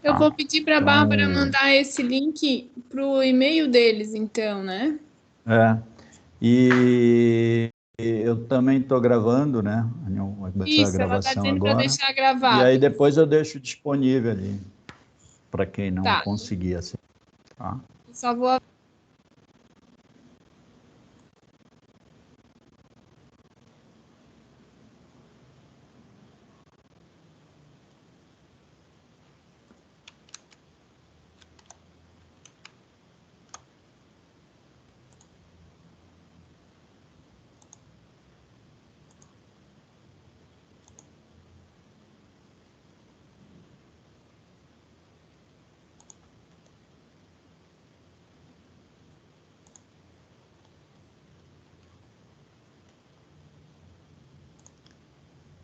Eu tá? vou pedir para a Então, Bárbara mandar esse link para o e-mail deles, então, né? E eu também estou gravando, né? Vai começar a Isso, ela está gravação dizendo para agora. deixar E gravado. aí depois eu deixo disponível ali, para quem não Tá. conseguir, assim, tá? Só vou.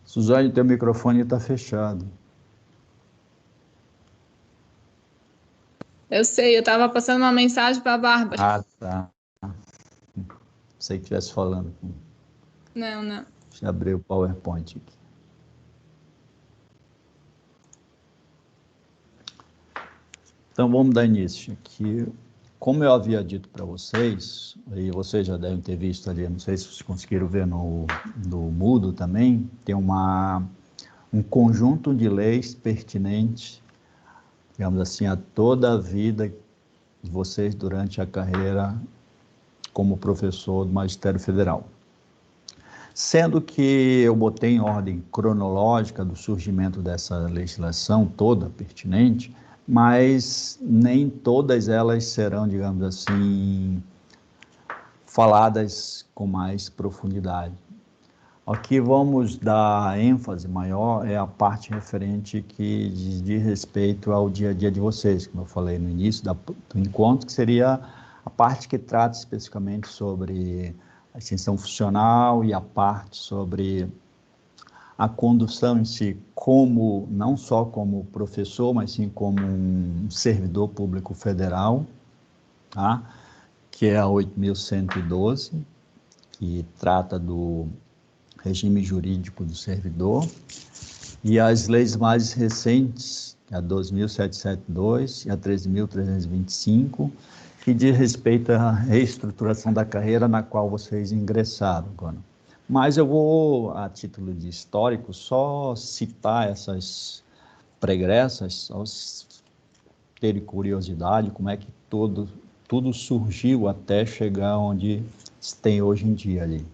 Suzane, teu microfone está fechado. Eu sei, eu estava passando uma mensagem para a Bárbara. Ah, tá. Sei que estivesse falando. Não. Deixa eu abrir o PowerPoint aqui. Então, vamos dar início aqui. Como eu havia dito para vocês, e vocês já devem ter visto ali, não sei se vocês conseguiram ver no Moodle também, tem um conjunto de leis pertinentes, digamos assim, a toda a vida de vocês durante a carreira como professor do Magistério Federal. Sendo que eu botei em ordem cronológica do surgimento dessa legislação toda pertinente, mas nem todas elas serão, digamos assim, faladas com mais profundidade. O que vamos dar ênfase maior é a parte referente que diz respeito ao dia a dia de vocês, como eu falei no início do encontro, que seria a parte que trata especificamente sobre a extensão funcional e a parte sobre a condução em si, como não só como professor, mas sim como um servidor público federal, tá? Que é a 8.112, que trata do regime jurídico do servidor, e as leis mais recentes, a 12.772 e a 13.325, que diz respeito à reestruturação da carreira na qual vocês ingressaram agora. Mas eu vou, a título de histórico, só citar essas pregressas, só terem curiosidade, como é que tudo surgiu até chegar onde se tem hoje em dia ali.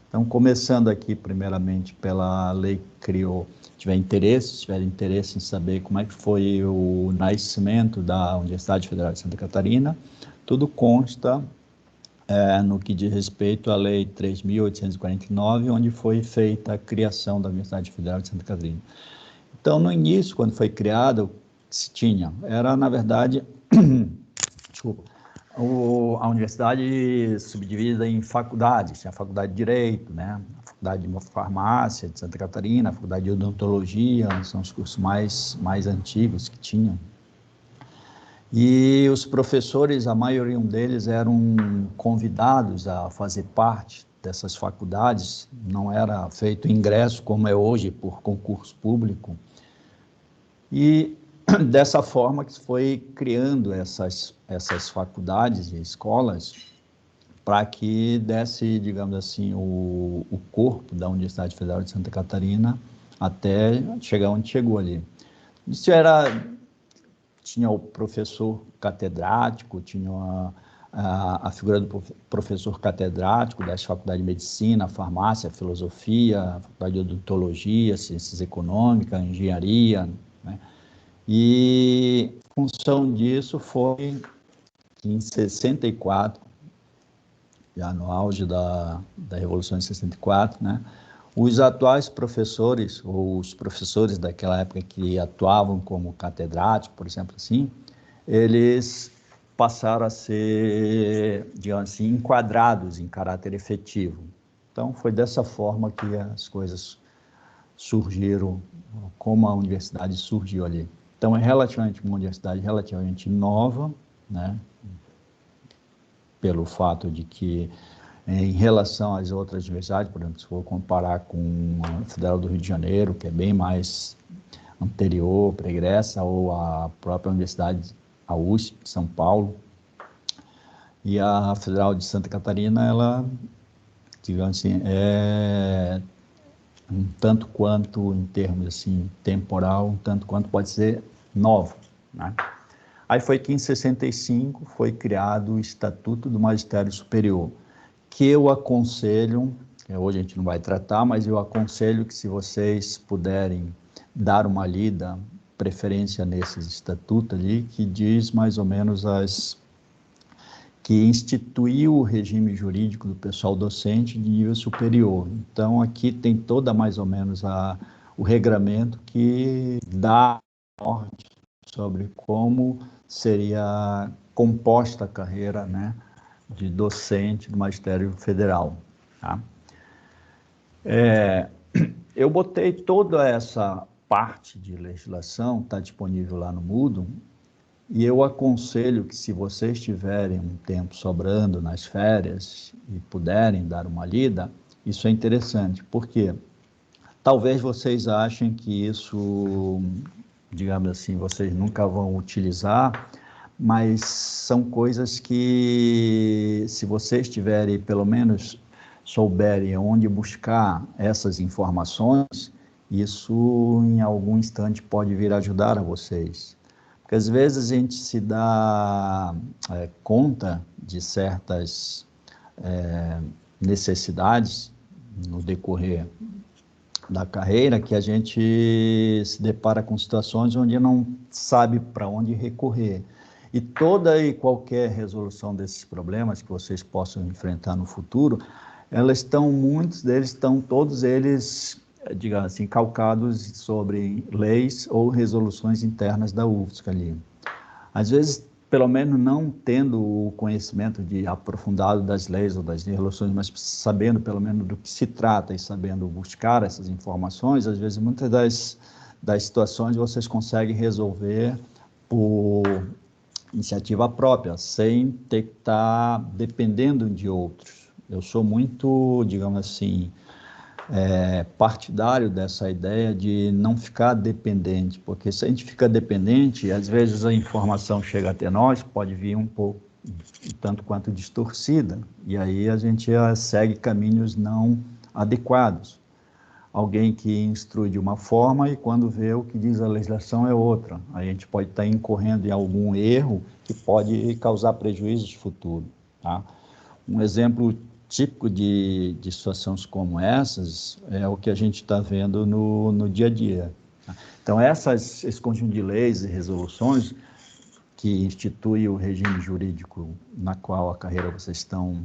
Então, começando aqui, primeiramente, pela lei que criou, se tiver interesse em saber como é que foi o nascimento da Universidade Federal de Santa Catarina, tudo consta no que diz respeito à Lei 3.849, onde foi feita a criação da Universidade Federal de Santa Catarina. Então, no início, quando foi criada, o que se tinha era, na verdade, desculpa, a universidade subdividida em faculdades, tinha a Faculdade de Direito, né? A Faculdade de Farmácia de Santa Catarina, a Faculdade de Odontologia, são os cursos mais antigos que tinham. E os professores, a maioria deles eram convidados a fazer parte dessas faculdades, não era feito ingresso como é hoje por concurso público. E dessa forma que foi criando essas faculdades e escolas para que desse, digamos assim, o corpo da Universidade Federal de Santa Catarina até chegar onde chegou ali. Isso tinha o professor catedrático, tinha a figura do professor catedrático das faculdades de Medicina, Farmácia, Filosofia, Faculdade de Odontologia, Ciências Econômicas, Engenharia, né? E, em função disso, foi que em 64, já no auge da Revolução de 64, né, os atuais professores, ou os professores daquela época que atuavam como catedráticos, por exemplo, assim, eles passaram a ser, digamos assim, enquadrados em caráter efetivo. Então, foi dessa forma que as coisas surgiram, como a universidade surgiu ali. Então, é relativamente uma universidade relativamente nova, né? Pelo fato de que, em relação às outras universidades, por exemplo, se for comparar com a Federal do Rio de Janeiro, que é bem mais anterior, pregressa, ou a própria Universidade, a USP de São Paulo. E a Federal de Santa Catarina, ela, digamos assim, é um tanto quanto, em termos assim, temporal, um tanto quanto pode ser nova, né? Aí foi que em 65 foi criado o Estatuto do Magistério Superior, que eu aconselho, hoje a gente não vai tratar, mas eu aconselho que, se vocês puderem dar uma lida, preferência nesses estatutos ali, que diz mais ou menos que instituiu o regime jurídico do pessoal docente de nível superior. Então, aqui tem toda mais ou menos o regramento que dá norte sobre como seria composta a carreira, né, de docente do Magistério Federal. Tá? Eu botei toda essa parte de legislação, está disponível lá no Moodle, e eu aconselho que, se vocês tiverem um tempo sobrando nas férias e puderem dar uma lida, isso é interessante, porque talvez vocês achem que isso, digamos assim, vocês nunca vão utilizar, mas são coisas que, se vocês tiverem, pelo menos souberem onde buscar essas informações, isso em algum instante pode vir ajudar a vocês. Porque às vezes a gente se dá conta de certas necessidades no decorrer da carreira, que a gente se depara com situações onde não sabe para onde recorrer. E toda e qualquer resolução desses problemas que vocês possam enfrentar no futuro, todos eles, digamos assim, calcados sobre leis ou resoluções internas da UFSC ali. Às vezes, pelo menos não tendo o conhecimento aprofundado das leis ou das resoluções, mas sabendo pelo menos do que se trata e sabendo buscar essas informações, às vezes muitas das situações vocês conseguem resolver por iniciativa própria, sem ter que estar dependendo de outros. Eu sou muito, digamos assim, partidário dessa ideia de não ficar dependente, porque se a gente fica dependente, às vezes a informação chega até nós, pode vir um pouco, tanto quanto distorcida, e aí a gente segue caminhos não adequados. Alguém que instrui de uma forma e, quando vê, o que diz a legislação é outra. A gente pode estar incorrendo em algum erro que pode causar prejuízos futuros. Tá? Um exemplo típico de situações como essas é o que a gente está vendo no dia a dia. Tá? Então, esse conjunto de leis e resoluções que institui o regime jurídico na qual a carreira vocês estão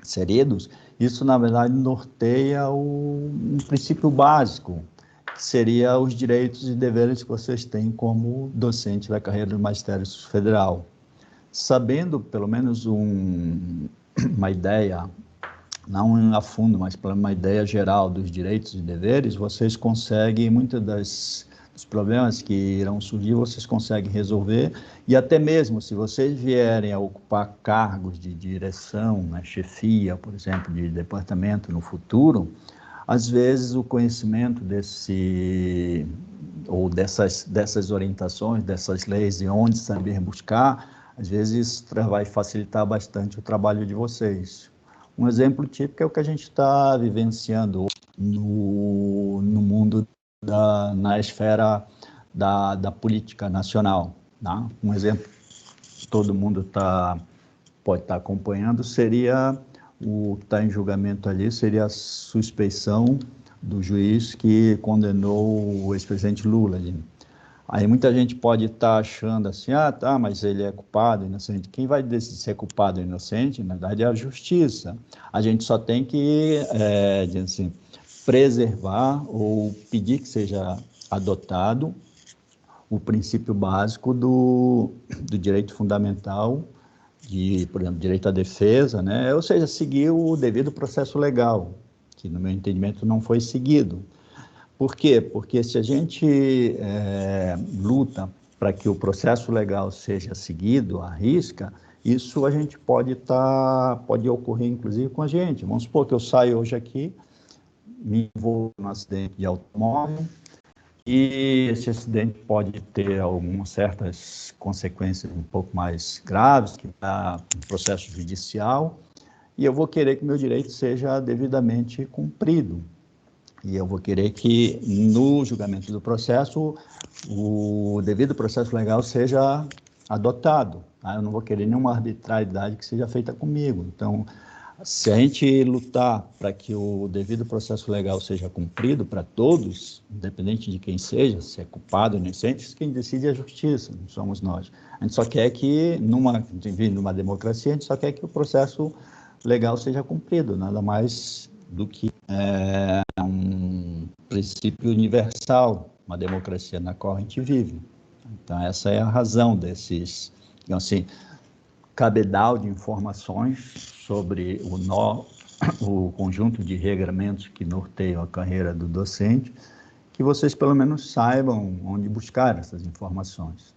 inseridos, isso, na verdade, norteia um princípio básico, que seria os direitos e deveres que vocês têm como docente da carreira do Magistério Federal. Sabendo, pelo menos, uma ideia, não a fundo, mas uma ideia geral dos direitos e deveres, vocês conseguem, muitas dos problemas que irão surgir, vocês conseguem resolver, e até mesmo se vocês vierem a ocupar cargos de direção, né, chefia, por exemplo, de departamento no futuro, às vezes o conhecimento dessas orientações, dessas leis, e onde saber buscar, às vezes vai facilitar bastante o trabalho de vocês. Um exemplo típico é o que a gente está vivenciando no mundo na esfera da política nacional. Tá? Um exemplo que todo mundo pode estar acompanhando seria o que está em julgamento ali, seria a suspeição do juiz que condenou o ex-presidente Lula. Ali. Aí muita gente pode estar achando assim, mas ele é culpado, inocente. Quem vai decidir se é culpado ou inocente, na verdade, é a justiça. A gente só tem que, dizer assim, preservar ou pedir que seja adotado o princípio básico do direito fundamental, por exemplo, direito à defesa, né? Ou seja, seguir o devido processo legal, que, no meu entendimento, não foi seguido. Por quê? Porque se a gente luta para que o processo legal seja seguido à risca, isso a gente pode ocorrer, inclusive, com a gente. Vamos supor que eu saio hoje aqui, me envolvo num acidente de automóvel, e esse acidente pode ter algumas certas consequências um pouco mais graves, que está no processo judicial, e eu vou querer que meu direito seja devidamente cumprido. E eu vou querer que, no julgamento do processo, o devido processo legal seja adotado. Tá? Eu não vou querer nenhuma arbitrariedade que seja feita comigo. Então, se a gente lutar para que o devido processo legal seja cumprido para todos, independente de quem seja, se é culpado ou inocente, quem decide é a justiça, não somos nós. A gente só quer que, numa democracia, a gente só quer que o processo legal seja cumprido, nada mais do que um princípio universal, uma democracia na qual a gente vive. Então, essa é a razão desses, digamos assim, cabedal de informações sobre o conjunto de regramentos que norteiam a carreira do docente, que vocês pelo menos saibam onde buscar essas informações.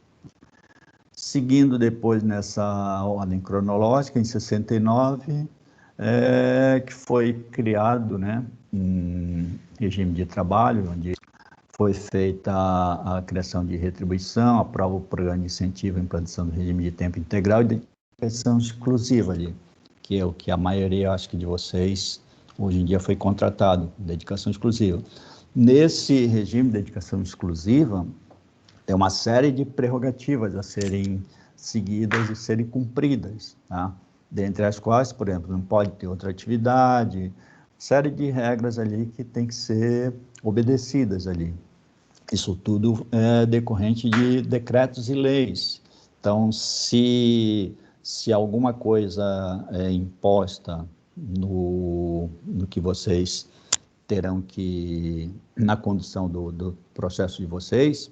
Seguindo depois nessa ordem cronológica, em 69, que foi criado, né, um regime de trabalho, onde foi feita a criação de retribuição, aprova o programa de incentivo à implantação do regime de tempo integral e dedicação exclusiva ali, que é o que a maioria, acho que de vocês, hoje em dia foi contratado, dedicação exclusiva. Nesse regime de dedicação exclusiva, tem uma série de prerrogativas a serem seguidas e serem cumpridas, tá? Dentre as quais, por exemplo, não pode ter outra atividade, série de regras ali que tem que ser obedecidas ali. Isso tudo é decorrente de decretos e leis. Então, se alguma coisa é imposta no que vocês terão que, na condução do processo de vocês,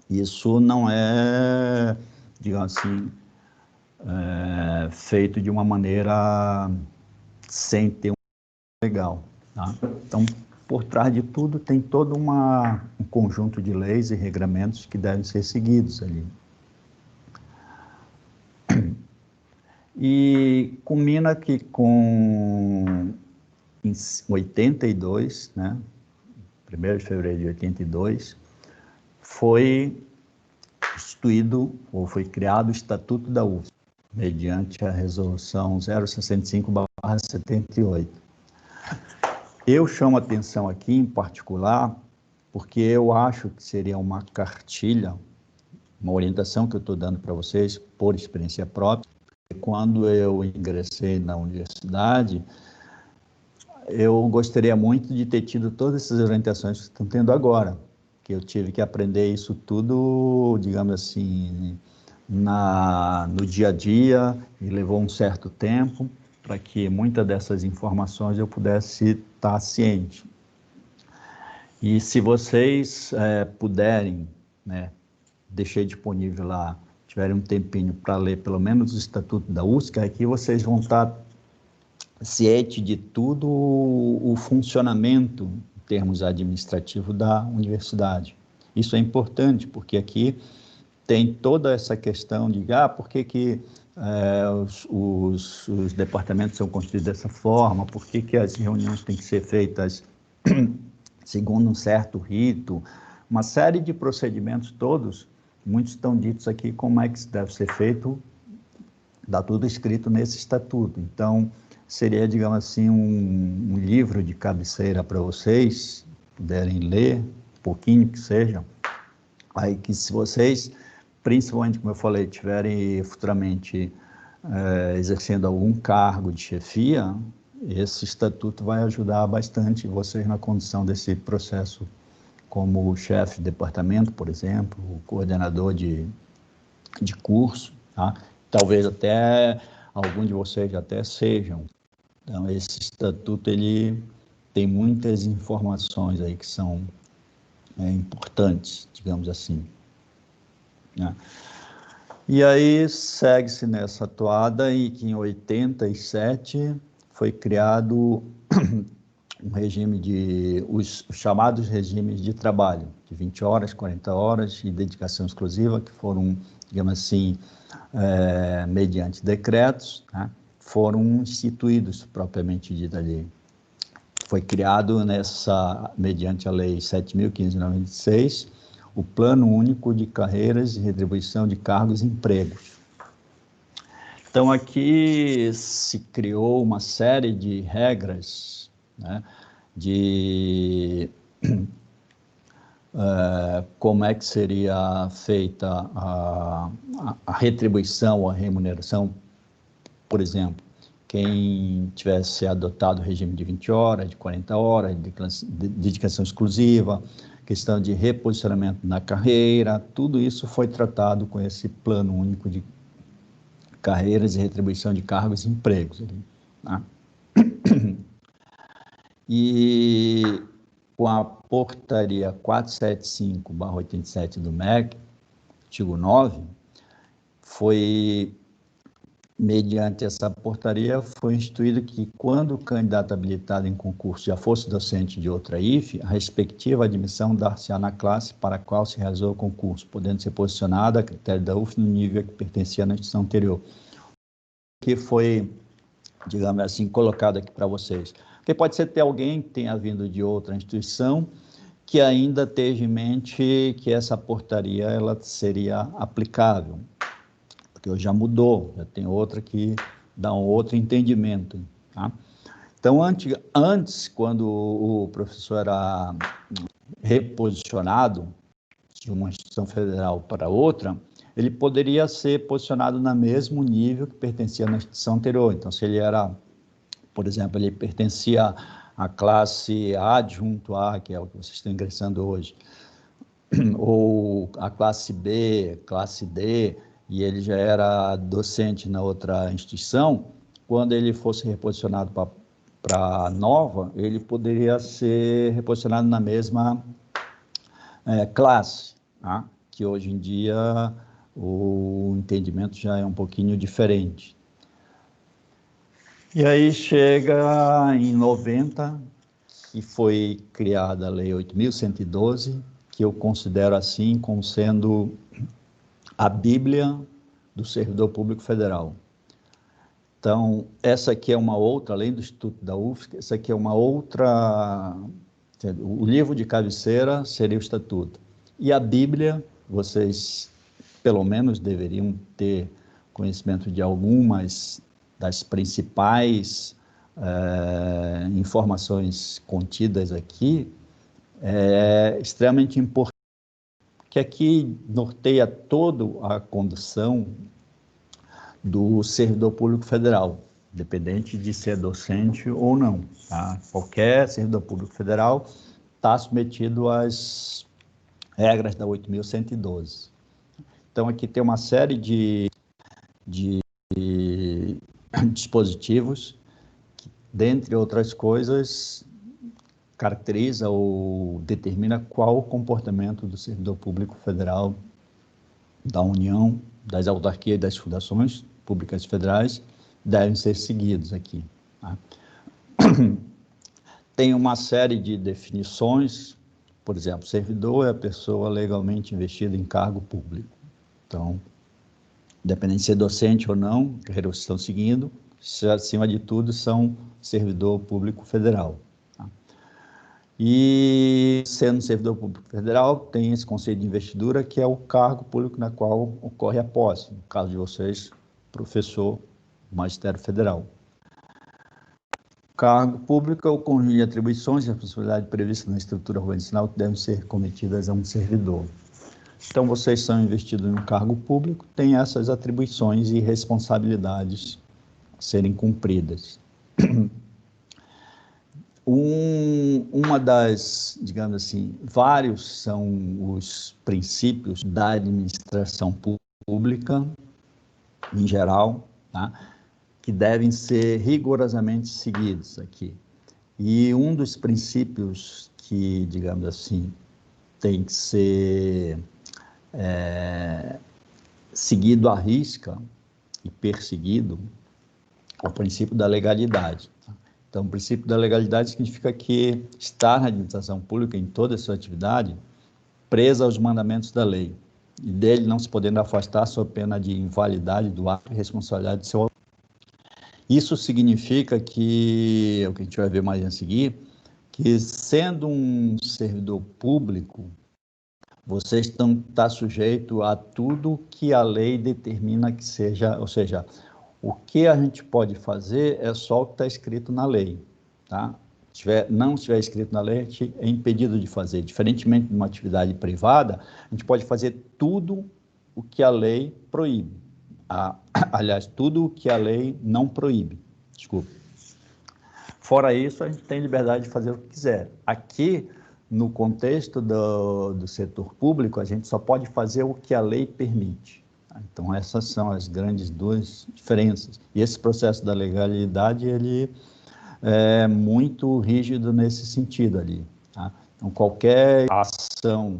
isso não é, digamos assim, feito de uma maneira sem ter um legal. Tá? Então, por trás de tudo, tem todo um conjunto de leis e regramentos que devem ser seguidos ali. E culmina que em 82, né, 1º de fevereiro de 82, foi instituído ou foi criado o Estatuto da UFSC, mediante a resolução 065/78. Eu chamo a atenção aqui, em particular, porque eu acho que seria uma cartilha, uma orientação que eu estou dando para vocês, por experiência própria. Quando eu ingressei na universidade, eu gostaria muito de ter tido todas essas orientações que estão tendo agora, que eu tive que aprender isso tudo, digamos assim, no dia a dia, e levou um certo tempo para que muitas dessas informações eu pudesse estar ciente. E se vocês puderem, né, deixei disponível lá, tiverem um tempinho para ler pelo menos o Estatuto da UFSC, aqui vocês vão estar cientes de tudo o funcionamento, em termos administrativos, da universidade. Isso é importante, porque aqui tem toda essa questão de, por que os departamentos são constituídos dessa forma, por que as reuniões têm que ser feitas segundo um certo rito, uma série de procedimentos todos, muitos estão ditos aqui como é que isso deve ser feito, dá tudo escrito nesse estatuto. Então, seria, digamos assim, um livro de cabeceira para vocês, puderem ler, um pouquinho que seja, aí que se vocês, principalmente, como eu falei, tiverem futuramente exercendo algum cargo de chefia, esse estatuto vai ajudar bastante vocês na condução desse processo, como chefe de departamento, por exemplo, o coordenador de curso, tá? Talvez até algum de vocês até sejam. Então, esse estatuto, ele tem muitas informações aí que são importantes, digamos assim, né? E aí segue-se nessa toada e que em 87 foi criado um regime os chamados regimes de trabalho, de 20 horas, 40 horas e dedicação exclusiva, que foram, digamos assim, mediante decretos, né, foram instituídos propriamente dita ali. foi criado mediante a Lei 7.596, o Plano Único de Carreiras e Retribuição de Cargos e Empregos. Então, aqui se criou uma série de regras, né, de como é que seria feita a retribuição, a remuneração, por exemplo, quem tivesse adotado o regime de 20 horas, de 40 horas, de dedicação exclusiva, questão de reposicionamento na carreira, tudo isso foi tratado com esse Plano Único de Carreiras e Retribuição de Cargos e Empregos. Tá? E com a portaria 475/87 do MEC, artigo 9, mediante essa portaria, foi instituído que quando o candidato habilitado em concurso já fosse docente de outra IFE, a respectiva admissão dar-se-á na classe para a qual se realizou o concurso, podendo ser posicionada a critério da UF no nível que pertencia na instituição anterior. O que foi, digamos assim, colocado aqui para vocês. Porque pode ser ter alguém que tenha vindo de outra instituição que ainda esteja em mente que essa portaria ela seria aplicável, porque hoje já mudou, já tem outra que dá um outro entendimento. Tá? Então, antes, quando o professor era reposicionado de uma instituição federal para outra, ele poderia ser posicionado no mesmo nível que pertencia na instituição anterior. Então, se ele era, por exemplo, ele pertencia à classe adjunto A, que é o que vocês estão ingressando hoje, ou a classe B, classe D, e ele já era docente na outra instituição, quando ele fosse reposicionado para a nova, ele poderia ser reposicionado na mesma classe, tá? Que hoje em dia o entendimento já é um pouquinho diferente. E aí chega em 90, que foi criada a Lei 8.112, que eu considero assim como sendo a Bíblia do Servidor Público Federal. Então, essa aqui é uma outra, além do Instituto da UFSC, essa aqui é uma outra, o livro de cabeceira seria o Estatuto. E a Bíblia, vocês pelo menos deveriam ter conhecimento de algumas das principais informações contidas aqui, é extremamente importante, que aqui norteia toda a condução do servidor público federal, independente de ser docente ou não. Tá? Qualquer servidor público federal está submetido às regras da 8.112. Então, aqui tem uma série de dispositivos que, dentre outras coisas, caracteriza ou determina qual o comportamento do servidor público federal, da União, das autarquias e das fundações públicas federais devem ser seguidos aqui. Tá? Tem uma série de definições, por exemplo, servidor é a pessoa legalmente investida em cargo público. Então, independente de ser docente ou não, carreiras estão seguindo, acima de tudo, são servidor público federal. Tá? E, sendo servidor público federal, tem esse conceito de investidura, que é o cargo público na qual ocorre a posse. No caso de vocês, professor, magistério federal. Cargo público é o conjunto de atribuições e responsabilidades previstas na estrutura organizacional que devem ser cometidas a um servidor. Então, vocês são investidos em um cargo público, têm essas atribuições e responsabilidades a serem cumpridas. Uma das, digamos assim, vários são os princípios da administração pública, em geral, tá? Que devem ser rigorosamente seguidos aqui. E um dos princípios que, digamos assim, tem que ser seguido à risca e perseguido é o princípio da legalidade. Tá? Então, o princípio da legalidade significa que estar na administração pública em toda a sua atividade presa aos mandamentos da lei e dele não se podendo afastar sob pena de invalidade do ato e responsabilidade de seu autor. Isso significa que, o que a gente vai ver mais a seguir, que, sendo um servidor público, vocês estão sujeitos a tudo que a lei determina que seja, ou seja, o que a gente pode fazer é só o que está escrito na lei, tá? Não estiver escrito na lei, a gente é impedido de fazer. Diferentemente de uma atividade privada, a gente pode fazer tudo o que a lei proíbe. Aliás, tudo o que a lei não proíbe. Desculpa. Fora isso, a gente tem liberdade de fazer o que quiser. Aqui, no contexto do setor público, a gente só pode fazer o que a lei permite. Então, essas são as grandes duas diferenças. E esse processo da legalidade, ele é muito rígido nesse sentido ali. Tá? Então, qualquer ação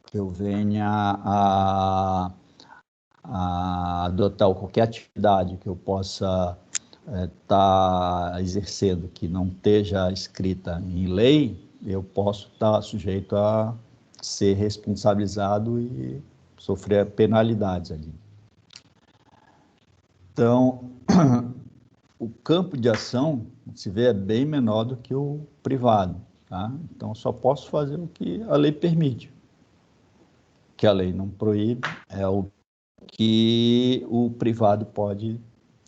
que eu venha a adotar, ou qualquer atividade que eu possa estar exercendo que não esteja escrita em lei, eu posso estar sujeito a ser responsabilizado e sofrer penalidades ali. Então, o campo de ação, se vê, é bem menor do que o privado, tá? Então, eu só posso fazer o que a lei permite. O que a lei não proíbe é o que o privado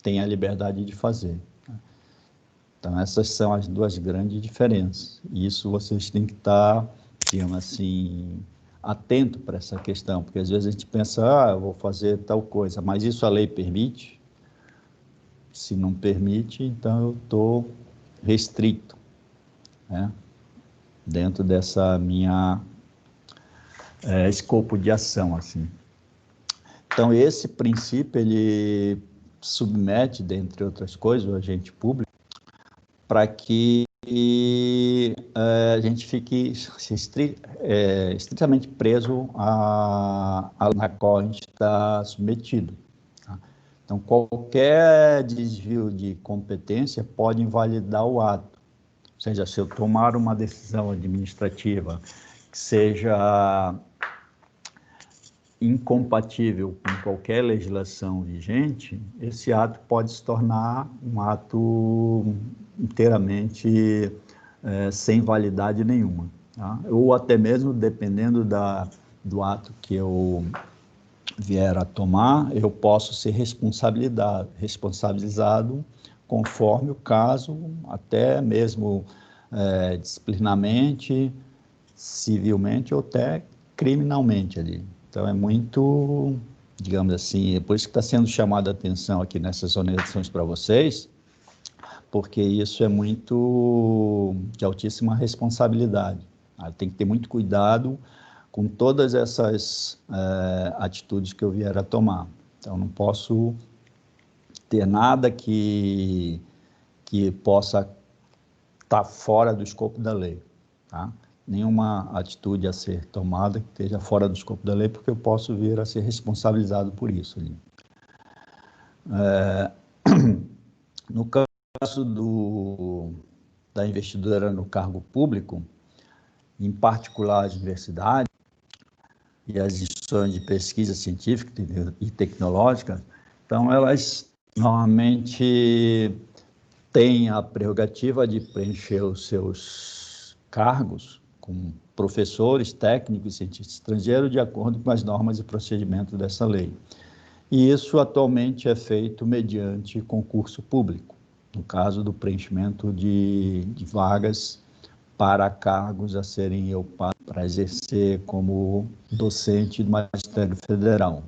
tem a liberdade de fazer. Então, essas são as duas grandes diferenças. E isso vocês têm que estar, digamos assim, atento para essa questão, porque às vezes a gente pensa, eu vou fazer tal coisa, mas isso a lei permite? Se não permite, então eu estou restrito, né, dentro dessa minha escopo de ação, assim. Então, esse princípio, ele submete, dentre outras coisas, o agente público, para que a gente fique estritamente preso na qual a gente está submetido. Tá? Então, qualquer desvio de competência pode invalidar o ato. Ou seja, se eu tomar uma decisão administrativa que seja incompatível com qualquer legislação vigente, esse ato pode se tornar um ato inteiramente sem validade nenhuma. Tá? Ou até mesmo, dependendo do ato que eu vier a tomar, eu posso ser responsabilizado conforme o caso, até mesmo disciplinarmente, civilmente ou até criminalmente ali. Então, é muito, digamos assim, é por isso que está sendo chamada a atenção aqui nessas orientações para vocês, porque isso é muito de altíssima responsabilidade. Tem que ter muito cuidado com todas essas atitudes que eu vier a tomar. Então, não posso ter nada que possa estar fora do escopo da lei, tá? Nenhuma atitude a ser tomada que esteja fora do escopo da lei, porque eu posso vir a ser responsabilizado por isso. No caso da investidura no cargo público, em particular as universidades e as instituições de pesquisa científica e tecnológica, então elas normalmente têm a prerrogativa de preencher os seus cargos com professores, técnicos e cientistas estrangeiros de acordo com as normas e procedimentos dessa lei. E isso atualmente é feito mediante concurso público, no caso do preenchimento de vagas para cargos a serem ocupados para exercer como docente do magistério federal.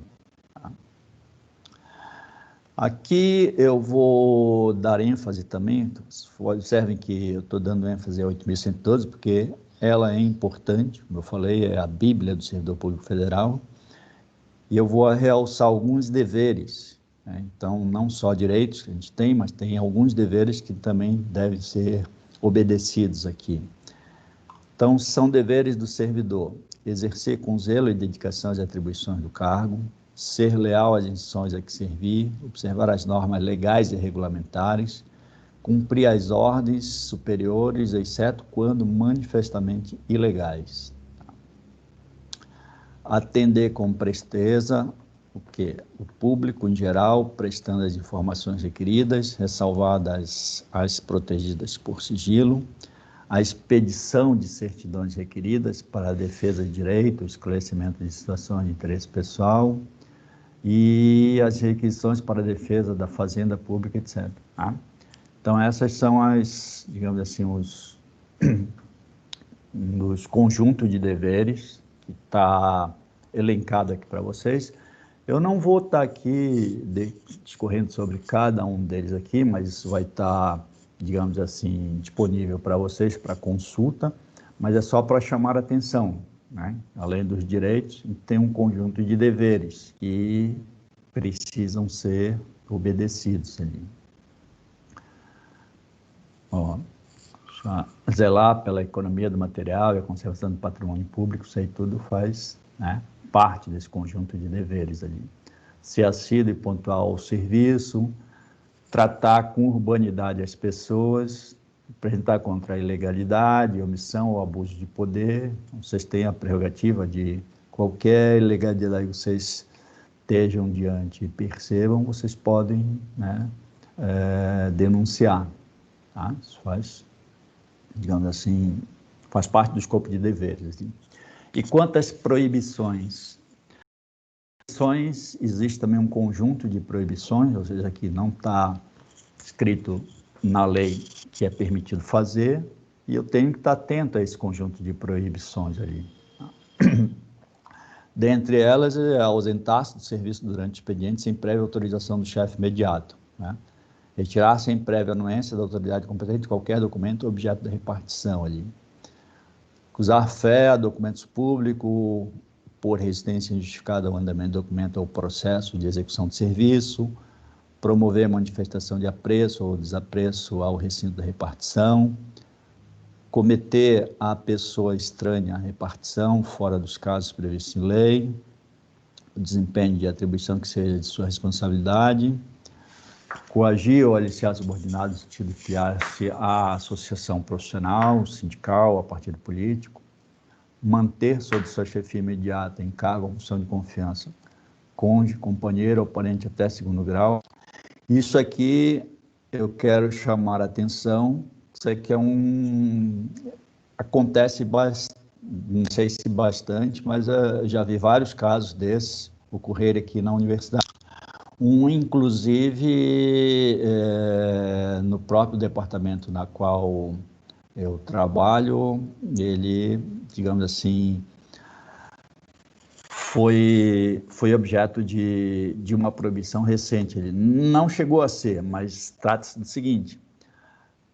Aqui eu vou dar ênfase também, observem que eu estou dando ênfase a 8.112, porque ela é importante, como eu falei, é a Bíblia do Servidor Público Federal, e eu vou realçar alguns deveres, né? Então, não só direitos que a gente tem, mas tem alguns deveres que também devem ser obedecidos aqui. Então, são deveres do servidor: exercer com zelo e dedicação as atribuições do cargo, ser leal às instituições a que servir, observar as normas legais e regulamentares, cumprir as ordens superiores, exceto quando manifestamente ilegais. Atender com presteza o público em geral, prestando as informações requeridas, ressalvadas as protegidas por sigilo, a expedição de certidões requeridas para a defesa de direito, esclarecimento de situações de interesse pessoal e as requisições para a defesa da fazenda pública, etc. Tá? Então, essas são as, digamos assim, os conjuntos de deveres que está elencado aqui para vocês. Eu não vou estar aqui discorrendo sobre cada um deles aqui, mas isso vai estar, digamos assim, disponível para vocês, para consulta, mas é só para chamar a atenção, né? Além dos direitos, tem um conjunto de deveres que precisam ser obedecidos ali. Ó, zelar pela economia do material e a conservação do patrimônio público, isso aí tudo faz, né, parte desse conjunto de deveres ali. Ser assíduo e pontual ao serviço, tratar com urbanidade as pessoas, apresentar contra a ilegalidade, omissão ou abuso de poder. Vocês têm a prerrogativa de qualquer ilegalidade que vocês estejam diante e percebam, vocês podem, né, denunciar. Tá? Isso faz, digamos assim, faz parte do escopo de deveres. Assim. E quanto às proibições? Existe também um conjunto de proibições, ou seja, aqui não está escrito na lei que é permitido fazer, e eu tenho que estar atento a esse conjunto de proibições ali. Dentre elas, é ausentar-se do serviço durante o expediente sem prévia autorização do chefe imediato, né? Retirar sem prévia anuência da autoridade competente qualquer documento ou objeto da repartição ali. Acusar fé a documentos públicos por resistência injustificada ao andamento do documento ou processo de execução de serviço, promover manifestação de apreço ou desapreço ao recinto da repartição, cometer a pessoa estranha à repartição, fora dos casos previstos em lei, o desempenho de atribuição que seja de sua responsabilidade, coagir ou aliciar subordinado no sentido de criar-se a associação profissional, sindical, a partido político, manter sob sua chefia imediata em cargo ou função de confiança, cônjuge, companheiro ou parente até segundo grau. Isso aqui eu quero chamar a atenção, isso aqui acontece bastante, não sei se bastante, mas já vi vários casos desses ocorrerem aqui na universidade. Inclusive, no próprio departamento na qual eu trabalho, ele, digamos assim, foi objeto de uma proibição recente. Ele não chegou a ser, mas trata-se do seguinte: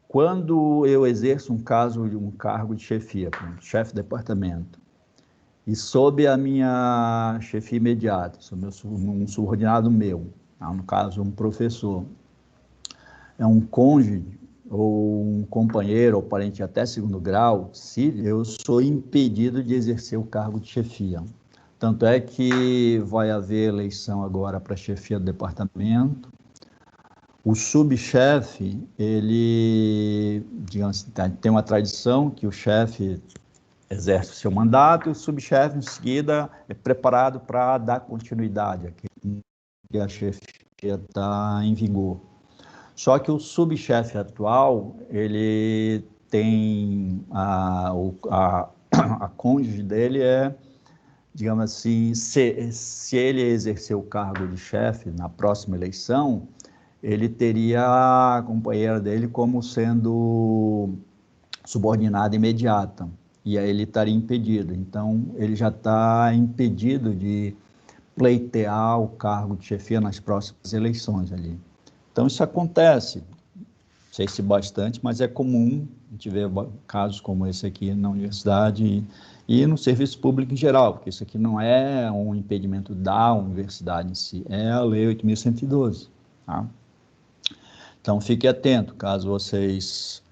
quando eu exerço um cargo de chefia, chefe de departamento, e sob a minha chefia imediata, sob um subordinado meu, no caso um professor, é um cônjuge ou um companheiro ou parente até segundo grau, eu sou impedido de exercer o cargo de chefia. Tanto é que vai haver eleição agora para a chefia do departamento. O subchefe, ele, digamos assim, tem uma tradição que o chefe exerce o seu mandato e o subchefe, em seguida, é preparado para dar continuidade àquilo que a chefia está em vigor. Só que o subchefe atual, ele tem a cônjuge dele digamos assim, se ele exercer o cargo de chefe na próxima eleição, ele teria a companheira dele como sendo subordinada imediata, e aí ele estaria impedido. Então, ele já está impedido de pleitear o cargo de chefia nas próximas eleições ali. Então, isso acontece, não sei se bastante, mas é comum a gente ver casos como esse aqui na universidade e no serviço público em geral, porque isso aqui não é um impedimento da universidade em si, é a Lei 8.112. Tá? Então, fique atento, caso vocês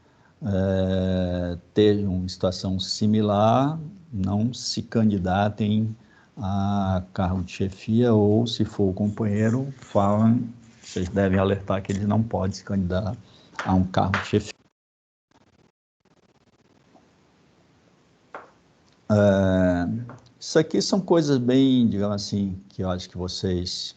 tenham situação similar, não se candidatem a cargo de chefia, ou se for o companheiro, vocês devem alertar que ele não pode se candidatar a um cargo de chefia. Isso aqui são coisas bem, digamos assim, que eu acho que vocês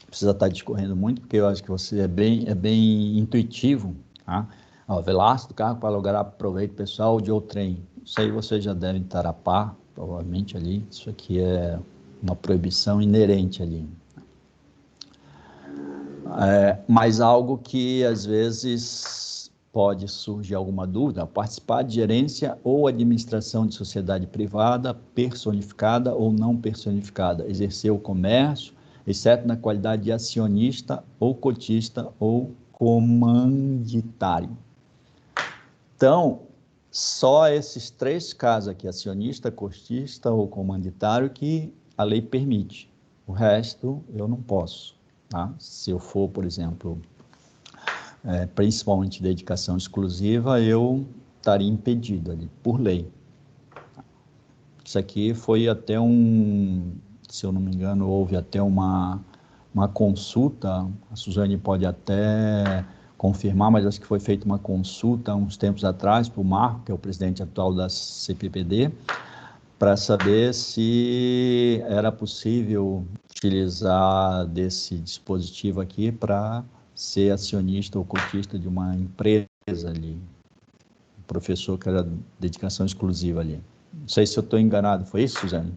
precisam estar discorrendo muito, porque eu acho que você é bem intuitivo, tá? Ó, velar-se do cargo para lograr proveito pessoal de outrem. Isso aí vocês já devem estar a par, provavelmente ali. Isso aqui é uma proibição inerente ali. Mas algo que às vezes pode surgir alguma dúvida: participar de gerência ou administração de sociedade privada, personificada ou não personificada, exercer o comércio, exceto na qualidade de acionista ou cotista ou comanditário. Então, só esses 3 casos aqui, acionista, cotista ou comanditário, que a lei permite. O resto eu não posso. Tá? Se eu for, por exemplo, principalmente dedicação exclusiva, eu estaria impedido ali, por lei. Isso aqui foi até se eu não me engano, houve até uma consulta, a Suzane pode até confirmar, mas acho que foi feita uma consulta há uns tempos atrás para o Marco, que é o presidente atual da CPPD, para saber se era possível utilizar desse dispositivo aqui para ser acionista ou cotista de uma empresa ali. O professor que era dedicação exclusiva ali. Não sei se eu estou enganado, foi isso, Suzane?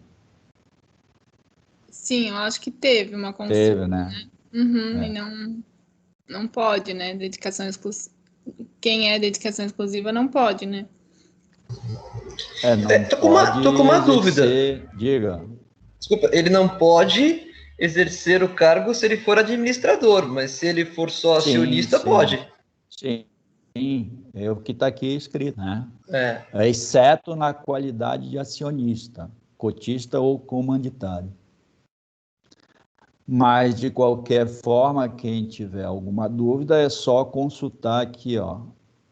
Sim, eu acho que teve uma consulta. Teve, né? Uhum, e não pode, né? Dedicação exclusiva. Quem é dedicação exclusiva não pode, né? Tô com uma dúvida. Diga. Desculpa, ele não pode exercer o cargo se ele for administrador, mas se ele for só acionista, pode. Sim, é o que está aqui escrito, né? Exceto na qualidade de acionista, cotista ou comanditário. Mas, de qualquer forma, quem tiver alguma dúvida, é só consultar aqui, ó,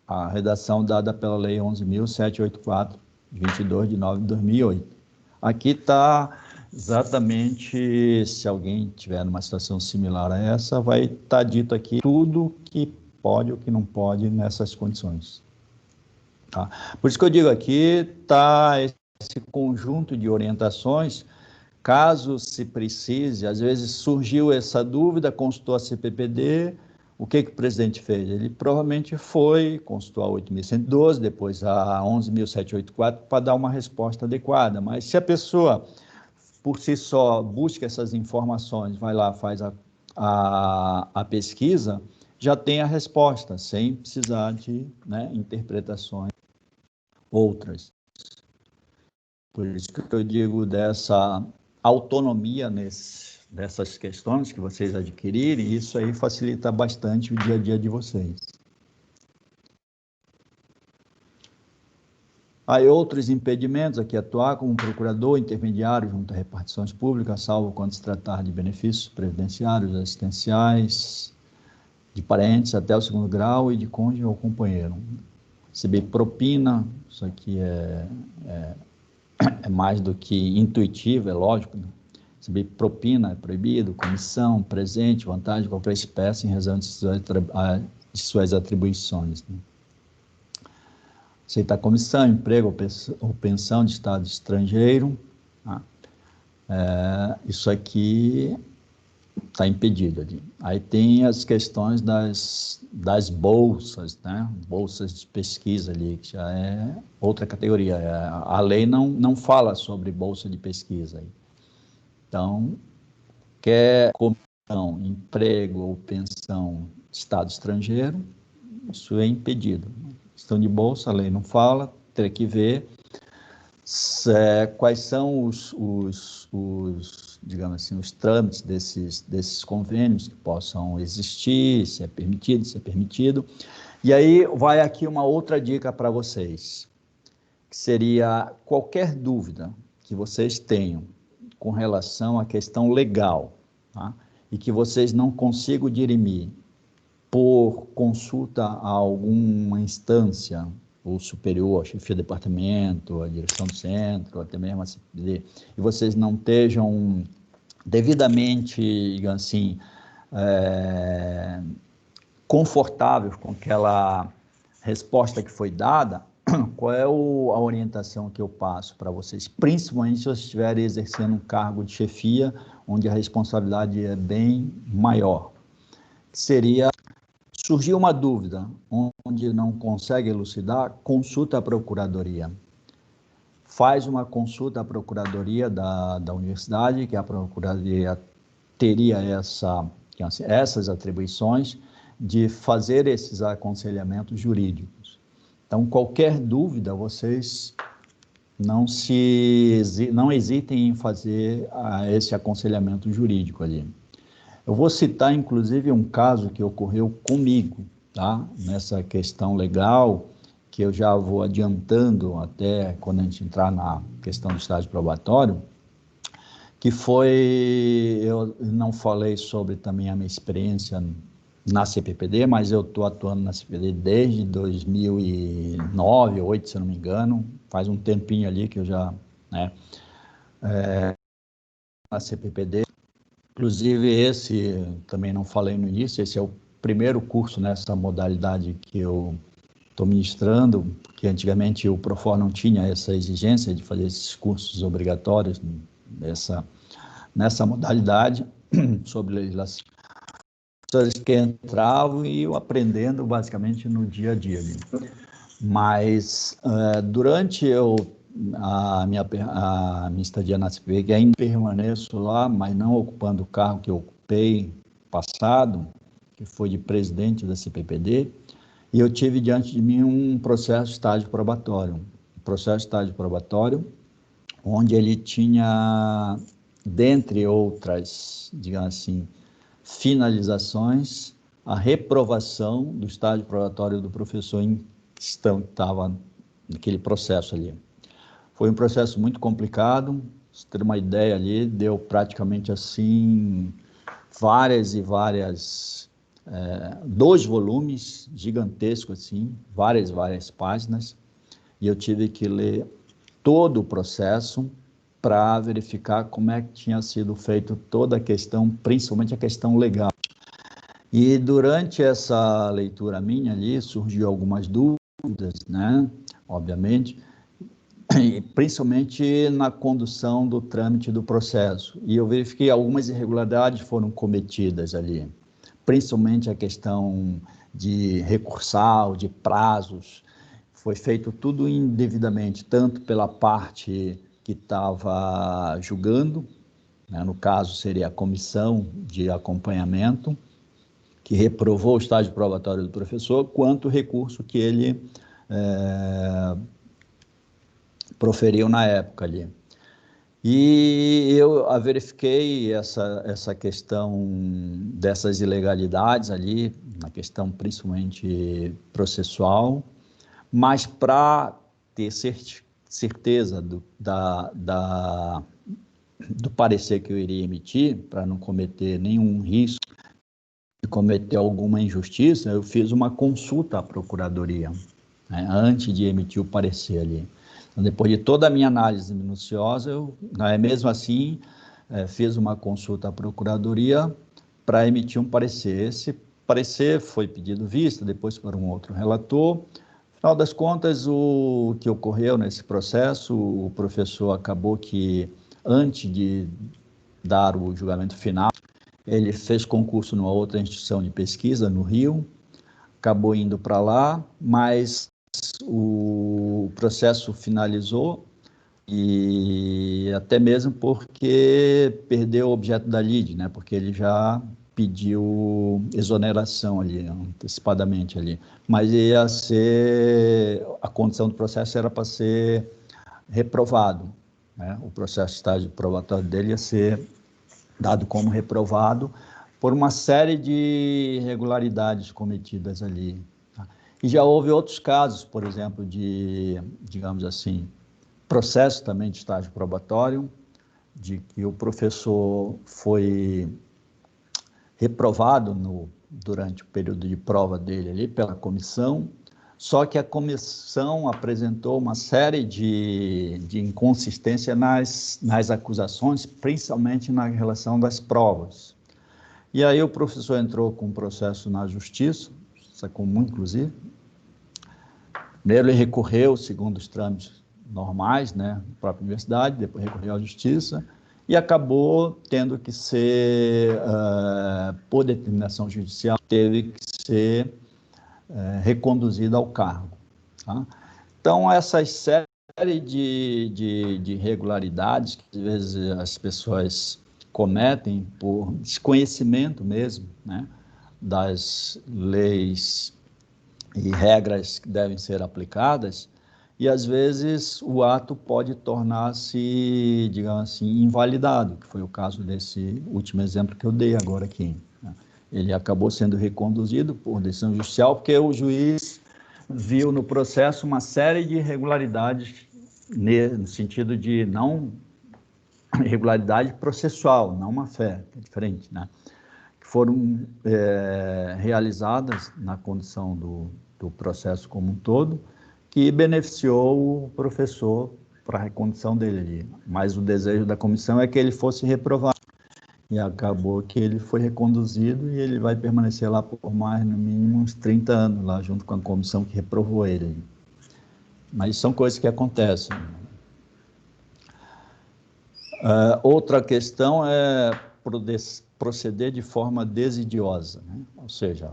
a redação dada pela Lei 11.784, 22 de 9 de 2008. Aqui está exatamente, se alguém tiver numa situação similar a essa, vai estar dito aqui tudo que pode ou que não pode nessas condições. Tá? Por isso que eu digo aqui, está esse conjunto de orientações. Caso se precise, às vezes surgiu essa dúvida, consultou a CPPD, o que o presidente fez? Ele provavelmente foi, consultou a 8.112, depois a 11.784, para dar uma resposta adequada. Mas se a pessoa, por si só, busca essas informações, vai lá, faz a pesquisa, já tem a resposta, sem precisar de, né, interpretações outras. Por isso que eu digo dessa autonomia dessas questões que vocês adquirirem, e isso aí facilita bastante o dia a dia de vocês. Há outros impedimentos aqui: atuar como procurador intermediário junto a repartições públicas, salvo quando se tratar de benefícios previdenciários, assistenciais, de parentes até o 2º grau e de cônjuge ou companheiro. Receber propina, isso aqui é mais do que intuitivo, é lógico, né? Receber propina é proibido, comissão, presente, vantagem de qualquer espécie em razão de suas atribuições. Né? Aceitar comissão, emprego ou pensão de estado estrangeiro. Tá? Isso aqui está impedido ali. Aí tem as questões das bolsas, né? Bolsas de pesquisa ali, que já é outra categoria. A lei não fala sobre bolsa de pesquisa. Aí. Então, quer comissão, emprego ou pensão de estado estrangeiro, isso é impedido. Questão de bolsa, a lei não fala, teria que ver quais são os digamos assim, os trâmites desses convênios que possam existir, se é permitido. E aí vai aqui uma outra dica para vocês, que seria qualquer dúvida que vocês tenham com relação à questão legal, tá? E que vocês não consigam dirimir por consulta a alguma instância, ou superior, a chefia de departamento, a direção do centro, até mesmo a CPD, e vocês não estejam devidamente, digamos assim, confortáveis com aquela resposta que foi dada, qual é a orientação que eu passo para vocês, principalmente se vocês estiverem exercendo um cargo de chefia, onde a responsabilidade é bem maior, que seria Surgiu uma dúvida, onde não consegue elucidar, consulta a procuradoria. Faz uma consulta à procuradoria da universidade, que a procuradoria teria essas atribuições de fazer esses aconselhamentos jurídicos. Então, qualquer dúvida, vocês não hesitem em fazer esse aconselhamento jurídico ali. Eu vou citar, inclusive, um caso que ocorreu comigo, tá? Nessa questão legal, que eu já vou adiantando até quando a gente entrar na questão do estágio probatório, que foi, eu não falei sobre também a minha experiência na CPPD, mas eu estou atuando na CPPD desde 2009, 2008, se eu não me engano, faz um tempinho ali que eu já, né, na CPPD. Inclusive, esse, também não falei no início, esse é o primeiro curso nessa modalidade que eu estou ministrando, porque antigamente o Profor não tinha essa exigência de fazer esses cursos obrigatórios nessa modalidade sobre legislação. Pessoas que entravam e eu aprendendo basicamente no dia a dia. Mas durante a minha estadia na CPPD, ainda permaneço lá, mas não ocupando o cargo que eu ocupei passado, que foi de presidente da CPPD, e eu tive diante de mim um processo de estágio probatório. Onde ele tinha, dentre outras, digamos assim, finalizações, a reprovação do estágio probatório do professor em questão, que estava naquele processo ali. Foi um processo muito complicado, pra você ter uma ideia ali, deu praticamente assim, várias 2 volumes gigantescos assim, várias páginas, e eu tive que ler todo o processo para verificar como é que tinha sido feito toda a questão, principalmente a questão legal. E durante essa leitura minha ali, surgiu algumas dúvidas, né, obviamente, e principalmente na condução do trâmite do processo. E eu verifiquei algumas irregularidades foram cometidas ali, principalmente a questão de recursal, de prazos. Foi feito tudo indevidamente, tanto pela parte que estava julgando, né, no caso seria a comissão de acompanhamento, que reprovou o estágio probatório do professor, quanto o recurso que ele proferiu na época ali. E eu verifiquei essa questão dessas ilegalidades ali, na questão principalmente processual, mas para ter certeza do parecer que eu iria emitir, para não cometer nenhum risco de cometer alguma injustiça, eu fiz uma consulta à procuradoria, né, antes de emitir o parecer ali. Então, depois de toda a minha análise minuciosa, eu, mesmo assim, fiz uma consulta à procuradoria para emitir um parecer. Esse parecer foi pedido vista, depois por um outro relator. Afinal das contas, o que ocorreu nesse processo, o professor acabou que, antes de dar o julgamento final, ele fez concurso numa outra instituição de pesquisa, no Rio, acabou indo para lá, mas o processo finalizou, e até mesmo porque perdeu o objeto da lide, né? Porque ele já pediu exoneração ali, antecipadamente ali, mas ia ser, a condição do processo era para ser reprovado, né? O processo de estágio probatório dele ia ser dado como reprovado por uma série de irregularidades cometidas ali. Tá? E já houve outros casos, por exemplo, de, digamos assim, processo também de estágio probatório, de que o professor foi reprovado durante o período de prova dele ali pela comissão, só que a comissão apresentou uma série de inconsistência nas acusações, principalmente na relação das provas. E aí o professor entrou com um processo na justiça, isso é comum, inclusive. Primeiro ele recorreu, segundo os trâmites normais, né, da própria universidade, depois recorreu à justiça, e acabou tendo que ser, por determinação judicial, teve que ser reconduzido ao cargo. Tá? Então, essas série de irregularidades que às vezes as pessoas cometem por desconhecimento mesmo, né, das leis e regras que devem ser aplicadas, e às vezes o ato pode tornar-se, digamos assim, invalidado, que foi o caso desse último exemplo que eu dei agora aqui. Né? Ele acabou sendo reconduzido por decisão judicial porque o juiz viu no processo uma série de irregularidades, no sentido de não irregularidade processual, não uma fé, que é diferente, né? Que foram realizadas na condição do processo como um todo, que beneficiou o professor para a recondução dele ali. Mas o desejo da comissão é que ele fosse reprovado. E acabou que ele foi reconduzido e ele vai permanecer lá por mais, no mínimo, uns 30 anos, lá junto com a comissão que reprovou ele. Mas são coisas que acontecem. Outra questão é proceder de forma desidiosa, né? Ou seja,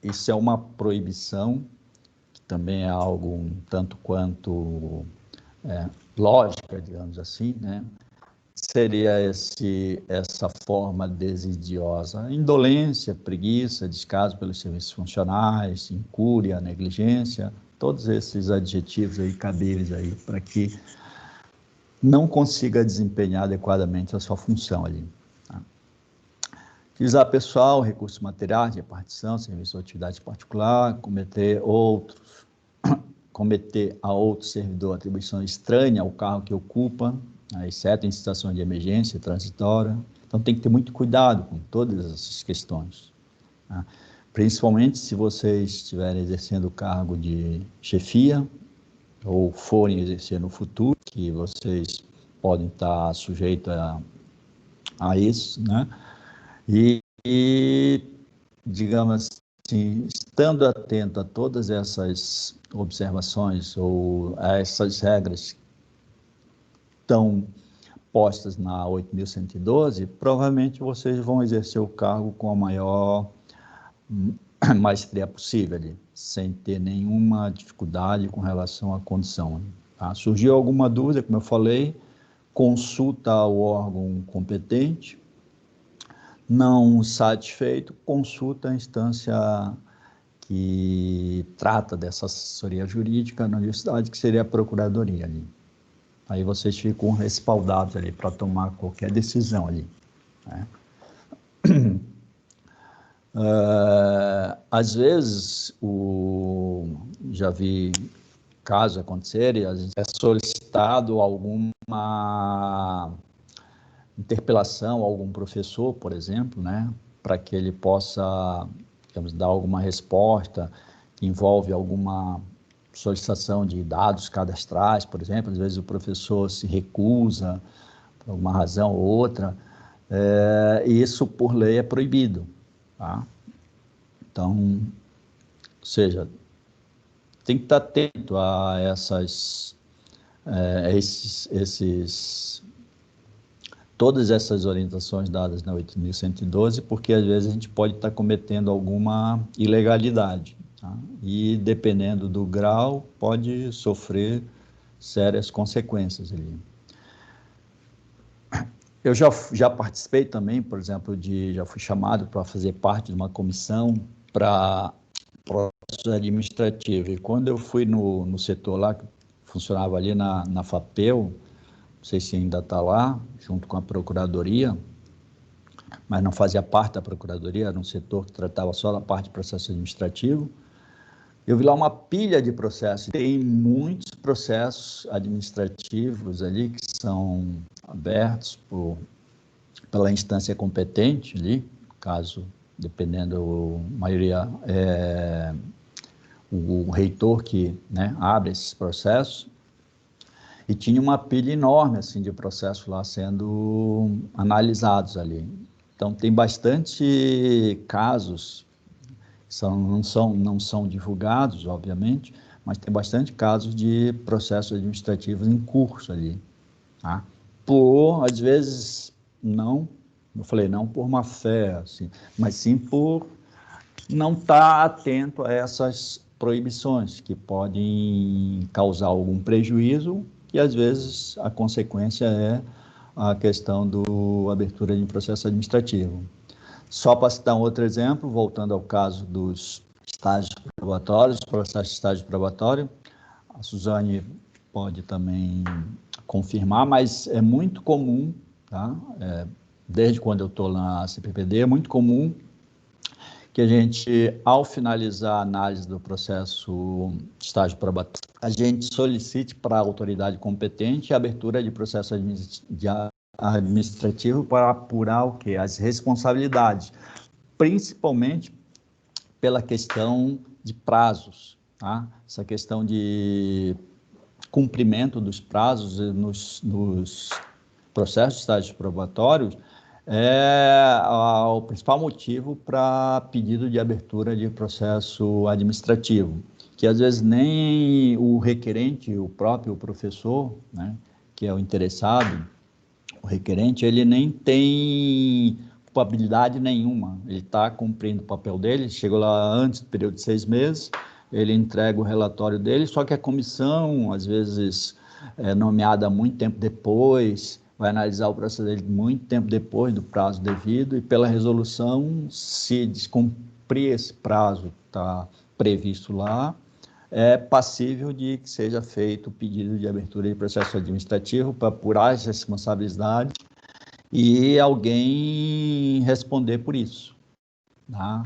isso é uma proibição, que também é algo um tanto quanto lógica, digamos assim, né? Seria essa forma desidiosa, indolência, preguiça, descaso pelos serviços funcionais, incúria, negligência, todos esses adjetivos aí cabíveis aí para que não consiga desempenhar adequadamente a sua função ali. Tá? Utilizar pessoal, recursos materiais, repartição, serviço ou atividade particular, cometer a outro servidor atribuição estranha ao cargo que ocupa, exceto em situação de emergência transitória. Então, tem que ter muito cuidado com todas essas questões. Tá? Principalmente se vocês estiverem exercendo o cargo de chefia, ou forem exercer no futuro, que vocês podem estar sujeitos a isso, né? E, digamos assim, estando atento a todas essas observações ou a essas regras estão postas na 8.112, provavelmente vocês vão exercer o cargo com a maior maestria possível, ali, sem ter nenhuma dificuldade com relação à condição. Tá? Surgiu alguma dúvida, como eu falei, consulta o órgão competente, não satisfeito, consulta a instância que trata dessa assessoria jurídica na universidade, que seria a procuradoria ali. Aí vocês ficam respaldados ali para tomar qualquer decisão ali. Né? Às vezes, já vi casos acontecerem, às vezes é solicitado alguma interpelação a algum professor, por exemplo, né, para que ele possa, digamos, dar alguma resposta que envolve alguma solicitação de dados cadastrais, por exemplo. Às vezes o professor se recusa por alguma razão ou outra, e isso por lei é proibido. Tá? Então, ou seja, tem que estar atento a todas essas orientações dadas na 8.112, porque às vezes a gente pode estar cometendo alguma ilegalidade, tá? E dependendo do grau, pode sofrer sérias consequências ali. Eu já participei também, por exemplo, já fui chamado para fazer parte de uma comissão para processo administrativo. E quando eu fui no setor lá, que funcionava ali na FAPEL, não sei se ainda está lá, junto com a Procuradoria, mas não fazia parte da Procuradoria, era um setor que tratava só da parte de processo administrativo. Eu vi lá uma pilha de processos. Tem muitos processos administrativos ali que são abertos pela instância competente ali, caso, dependendo, a maioria é o reitor que, né, abre esses processos. E tinha uma pilha enorme assim, de processos lá sendo analisados ali. Então, tem bastante casos, não são divulgados, obviamente, mas tem bastante casos de processos administrativos em curso ali. Tá? Às vezes, não Eu falei, não por má fé, assim, mas sim por não estar atento a essas proibições que podem causar algum prejuízo e, às vezes, a consequência é a questão da abertura de processo administrativo. Só para citar um outro exemplo, voltando ao caso dos estágios probatórios, processo de estágio probatório, a Suzane pode também confirmar, mas é muito comum, tá? Desde quando eu estou na CPPD, é muito comum que a gente, ao finalizar a análise do processo de estágio probatório, a gente solicite para a autoridade competente a abertura de processo administrativo para apurar o quê? As responsabilidades, principalmente pela questão de prazos, tá? Essa questão de cumprimento dos prazos nos processos de estágios probatórios é o principal motivo para pedido de abertura de processo administrativo, que às vezes nem o requerente, o próprio professor, né, que é o interessado, o requerente, ele nem tem culpabilidade nenhuma, ele está cumprindo o papel dele, chegou lá antes do período de 6 meses, ele entrega o relatório dele, só que a comissão, às vezes, é nomeada muito tempo depois, vai analisar o processo dele muito tempo depois do prazo devido, e pela resolução, se descumprir esse prazo que está previsto lá, é passível de que seja feito o pedido de abertura de processo administrativo para apurar as responsabilidades e alguém responder por isso, tá?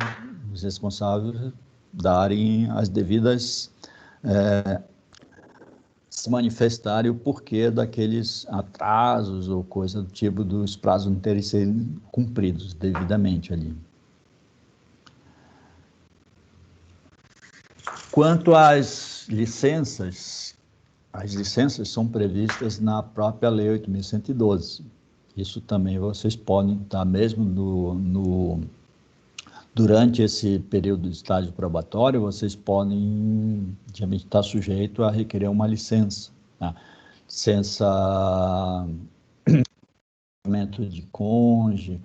Os responsáveis darem as devidas, se manifestarem o porquê daqueles atrasos ou coisa do tipo dos prazos não terem sido cumpridos devidamente ali. Quanto às licenças são previstas na própria Lei 8.112. Isso também vocês podem estar, mesmo durante esse período de estágio probatório, vocês podem estar sujeito a requerer uma licença, tá? Licença de cônjuge,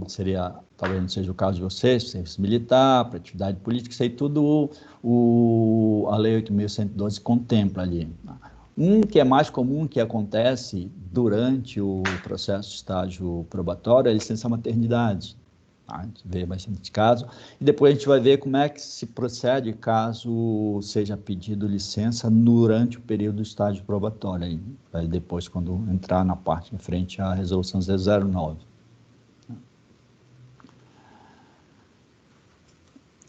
seria, talvez não seja o caso de vocês, serviço militar, para atividade política, isso aí tudo a Lei 8.112 contempla ali. Um que é mais comum, que acontece durante o processo de estágio probatório, é a licença maternidade. A gente vê bastante caso, e depois a gente vai ver como é que se procede caso seja pedido licença durante o período do estágio probatório, aí depois quando entrar na parte em frente à resolução 009.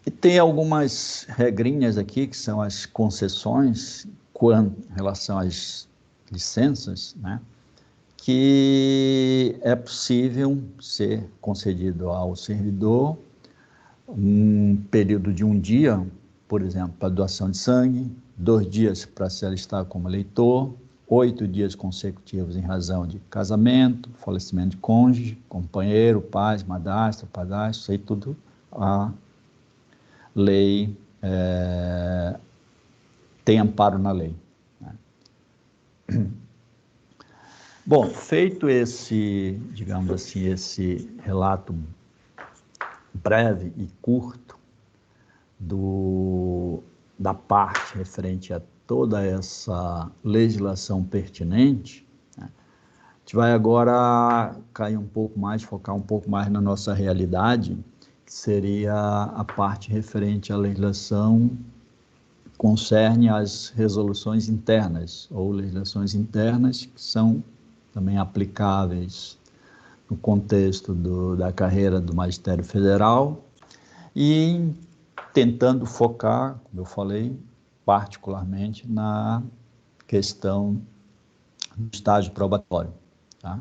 E tem algumas regrinhas aqui, que são as concessões, em relação às licenças, né? Que é possível ser concedido ao servidor um período de 1 dia, por exemplo, para doação de sangue, 2 dias para se alistar como eleitor, 8 dias consecutivos em razão de casamento, falecimento de cônjuge, companheiro, pai, madrasta, padrasto, isso aí tudo a lei tem amparo na lei. Bom, feito esse, digamos assim, esse relato breve e curto da parte referente a toda essa legislação pertinente, né, a gente vai agora cair um pouco mais, focar um pouco mais na nossa realidade, que seria a parte referente à legislação que concerne às resoluções internas, ou legislações internas que são também aplicáveis no contexto da carreira do Magistério Federal e tentando focar, como eu falei, particularmente na questão do estágio probatório. Tá?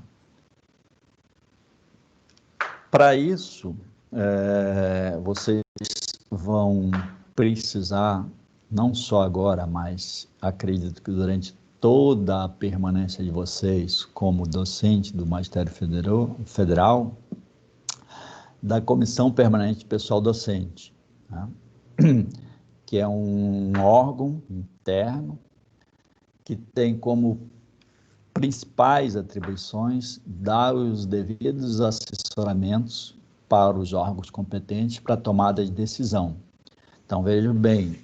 Para isso, vocês vão precisar, não só agora, mas acredito que durante toda a permanência de vocês como docente do Magistério Federal, da Comissão Permanente de Pessoal Docente, tá? Que é um órgão interno que tem como principais atribuições, dar os devidos assessoramentos para os órgãos competentes para a tomada de decisão. Então, vejam bem,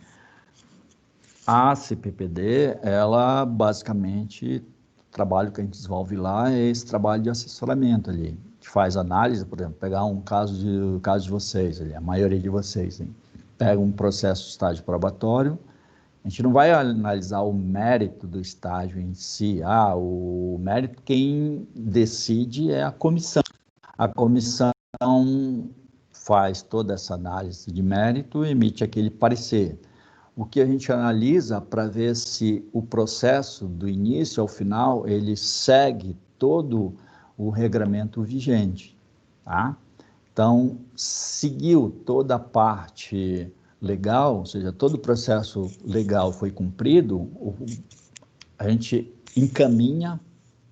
a CPPD, ela basicamente, o trabalho que a gente desenvolve lá é esse trabalho de assessoramento ali. A gente faz análise, por exemplo, pegar um caso de vocês, ali, a maioria de vocês, hein? Pega um processo de estágio probatório, a gente não vai analisar o mérito do estágio em si. O mérito, quem decide é a comissão. A comissão faz toda essa análise de mérito e emite aquele parecer. O que a gente analisa para ver se o processo, do início ao final, ele segue todo o regramento vigente, tá? Então, seguiu toda a parte legal, ou seja, todo o processo legal foi cumprido, a gente encaminha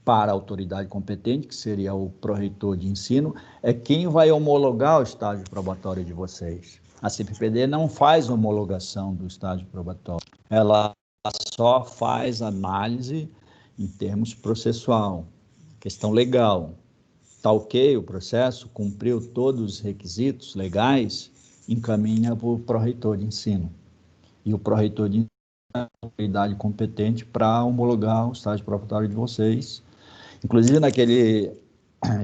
para a autoridade competente, que seria o pró-reitor de ensino, é quem vai homologar o estágio probatório de vocês. A CPPD não faz homologação do estágio probatório, ela só faz análise em termos processual, questão legal. Está ok o processo, cumpriu todos os requisitos legais, encaminha para o pró-reitor de ensino. E o pró-reitor de ensino é a autoridade competente para homologar o estágio probatório de vocês. Inclusive, naquele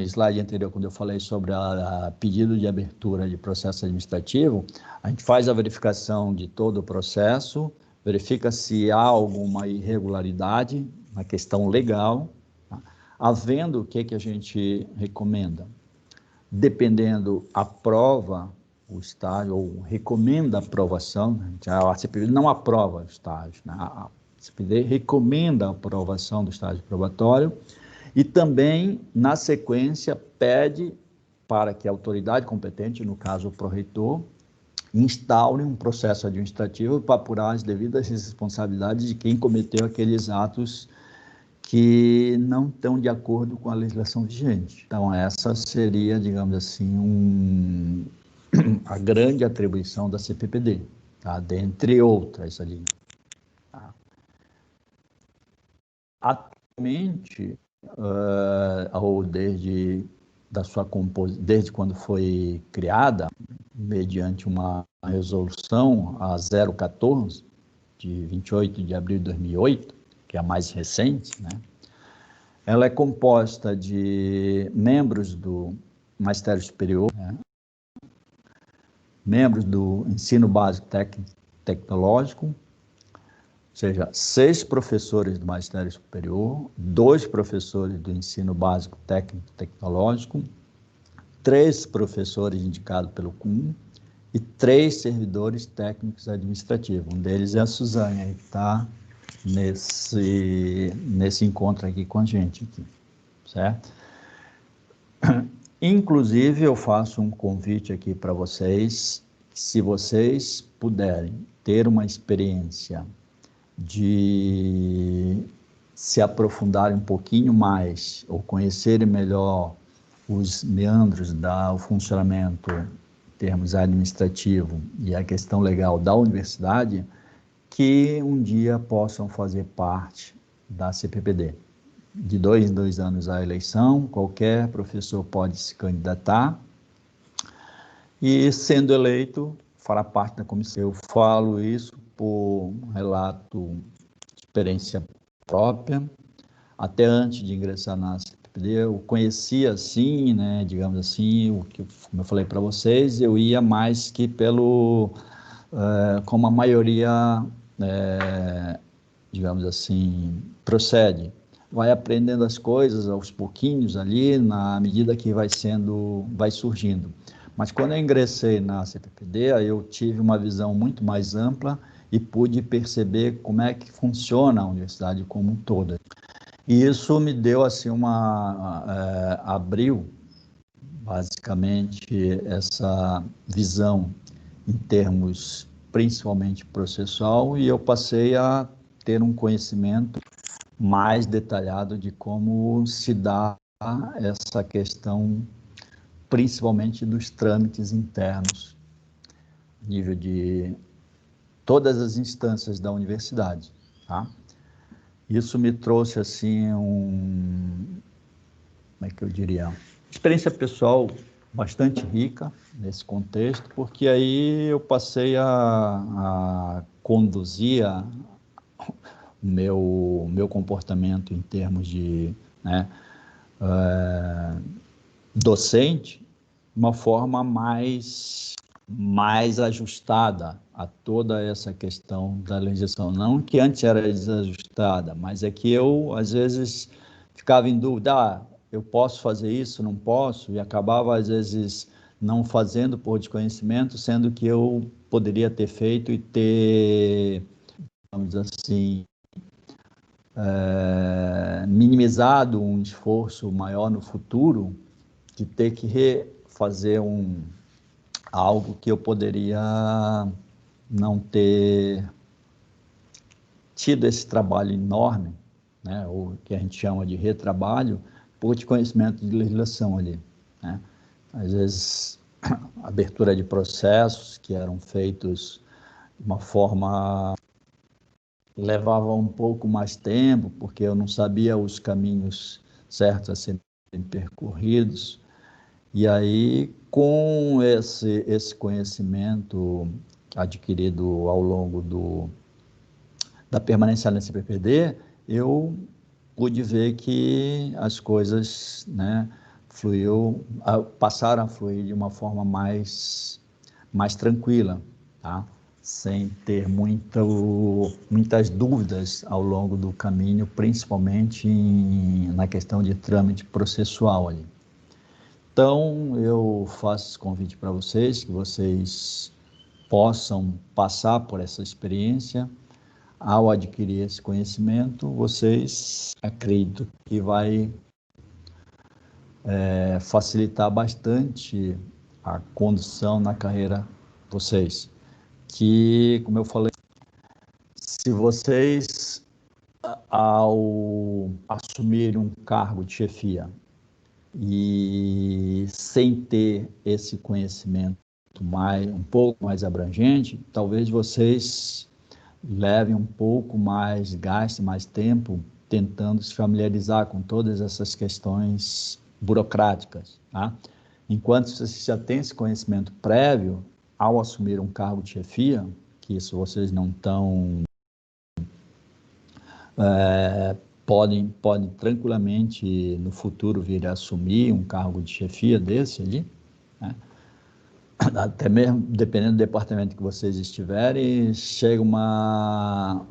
slide anterior, quando eu falei sobre a pedido de abertura de processo administrativo, a gente faz a verificação de todo o processo, verifica se há alguma irregularidade na questão legal, tá? Havendo, o que a gente recomenda? Dependendo, aprova o estágio, ou recomenda a aprovação, a CPPD não aprova o estágio, né? A CPPD recomenda a aprovação do estágio probatório e também, na sequência, pede para que a autoridade competente, no caso o pró-reitor, instaure um processo administrativo para apurar as devidas responsabilidades de quem cometeu aqueles atos que não estão de acordo com a legislação vigente. Então, essa seria, digamos assim, a grande atribuição da CPPD, tá? Dentre outras ali. Tá? Atualmente, ou desde quando foi criada, mediante uma resolução, a 014, de 28 de abril de 2008, que é a mais recente, né? Ela é composta de membros do Magistério Superior, né? Membros do Ensino Básico Tecnológico, ou seja, 6 professores do Magistério Superior, 2 professores do Ensino Básico Tecnológico, 3 professores indicados pelo CUM e 3 servidores técnicos administrativos. Um deles é a Suzane, que está nesse encontro aqui com a gente, aqui, certo? Inclusive, eu faço um convite aqui para vocês, se vocês puderem ter uma experiência de se aprofundarem um pouquinho mais, ou conhecerem melhor os meandros do funcionamento em termos administrativo e a questão legal da universidade, que um dia possam fazer parte da CPPD. De 2 em 2 anos a eleição, qualquer professor pode se candidatar e, sendo eleito, fará parte da comissão. Eu falo isso por relato de experiência própria. Até antes de ingressar na CPPD, eu conhecia assim, né, digamos assim, como eu falei para vocês, eu ia mais que como a maioria, digamos assim, procede. Vai aprendendo as coisas aos pouquinhos ali, na medida que vai surgindo. Mas quando eu ingressei na CPPD, eu tive uma visão muito mais ampla e pude perceber como é que funciona a universidade como um todo. E isso me deu assim abriu basicamente essa visão em termos principalmente processual, e eu passei a ter um conhecimento mais detalhado de como se dá essa questão, principalmente dos trâmites internos, nível de todas as instâncias da universidade, tá? Isso me trouxe, assim, como é que eu diria? Experiência pessoal bastante rica nesse contexto, porque aí eu passei a conduzir o meu comportamento em termos de, né, docente, de uma forma mais ajustada a toda essa questão da legislação. Não que antes era desajustada, mas é que eu, às vezes, ficava em dúvida, eu posso fazer isso, não posso, e acabava, às vezes, não fazendo por desconhecimento, sendo que eu poderia ter feito e ter, vamos dizer assim, minimizado um esforço maior no futuro de ter que refazer algo que eu poderia não ter tido esse trabalho enorme, né, o que a gente chama de retrabalho, por desconhecimento de legislação ali, né? Às vezes, abertura de processos que eram feitos de uma forma levava um pouco mais tempo, porque eu não sabia os caminhos certos a serem percorridos. E aí, com esse conhecimento adquirido ao longo da permanência na CPPD, eu pude ver que as coisas, né, passaram a fluir de uma forma mais tranquila, tá? Sem ter muitas dúvidas ao longo do caminho, principalmente na questão de trâmite processual ali. Então, eu faço esse convite para vocês, que vocês possam passar por essa experiência. Ao adquirir esse conhecimento, vocês acredito que vai facilitar bastante a condução na carreira de vocês. Que, como eu falei, se vocês, ao assumir um cargo de chefia, e sem ter esse conhecimento um pouco mais abrangente, talvez vocês levem um pouco mais, gastem mais tempo tentando se familiarizar com todas essas questões burocráticas, tá? Enquanto vocês já têm esse conhecimento prévio, ao assumir um cargo de chefia, que isso vocês não estão podem tranquilamente no futuro vir a assumir um cargo de chefia desse ali, né? Até mesmo dependendo do departamento que vocês estiverem, chega um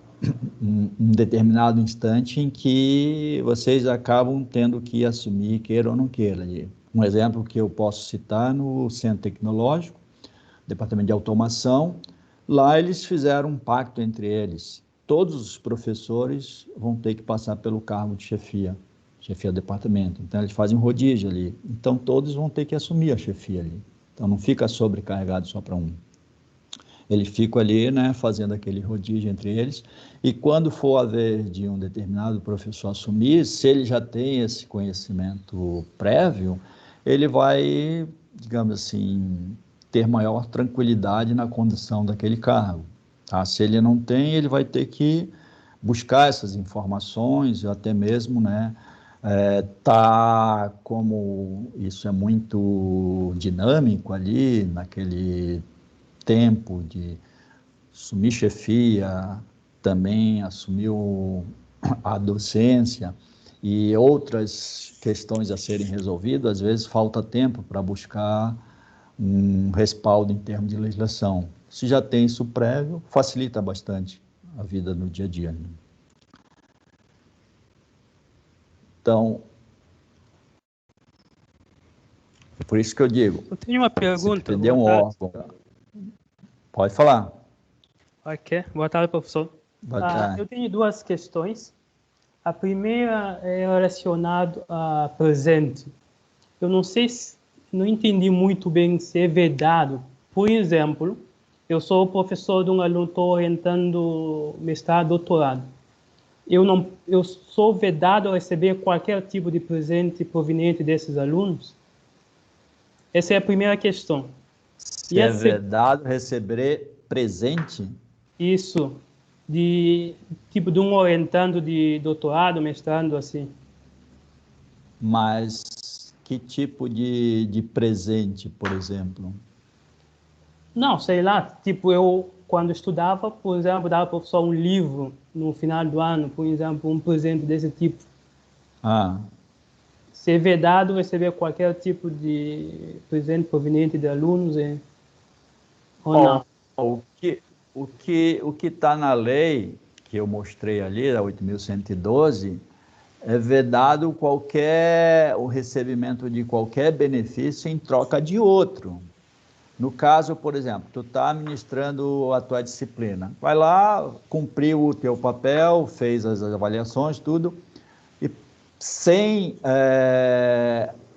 determinado instante em que vocês acabam tendo que assumir, queira ou não queira. Ali. Um exemplo que eu posso citar no Centro Tecnológico, Departamento de Automação, lá eles fizeram um pacto entre eles. Todos os professores vão ter que passar pelo cargo de chefia do departamento. Então, eles fazem um rodízio ali. Então, todos vão ter que assumir a chefia ali. Então, não fica sobrecarregado só para um. Eles ficam ali, né, fazendo aquele rodízio entre eles. E quando for a vez de um determinado professor assumir, se ele já tem esse conhecimento prévio, ele vai, digamos assim, ter maior tranquilidade na condução daquele cargo. Tá? Se ele não tem, ele vai ter que buscar essas informações, ou até mesmo, né, como isso é muito dinâmico ali, naquele tempo de assumir chefia, também assumiu a docência e outras questões a serem resolvidas, às vezes falta tempo para buscar um respaldo em termos de legislação. Se já tem isso prévio, facilita bastante a vida no dia a dia. Né? Então, por isso que eu digo... Eu tenho uma pergunta. Se um órgão... Pode falar. Ok. Boa tarde, professor. Boa tarde. Eu tenho duas questões. A primeira é relacionada a presente. Eu não sei se... Não entendi muito bem se é vedado. Por exemplo, eu sou professor de um aluno, estou orientando mestrado, doutorado. Eu sou vedado a receber qualquer tipo de presente proveniente desses alunos? Essa é a primeira questão. Se é vedado receber presente? Isso. de tipo de um orientando de doutorado, mestrado, assim. Mas que tipo de presente, por exemplo? Não, sei lá, tipo, eu, quando estudava, por exemplo, dava para o professor um livro no final do ano, por exemplo, um presente desse tipo. Ah, Ser vedado receber qualquer tipo de presente proveniente de alunos, ou ó, não? o que está na lei, que eu mostrei ali, a 8.112, é vedado o recebimento de qualquer benefício em troca de outro. No caso, por exemplo, tu está administrando a tua disciplina. Vai lá, cumpriu o teu papel, fez as avaliações, tudo, e sem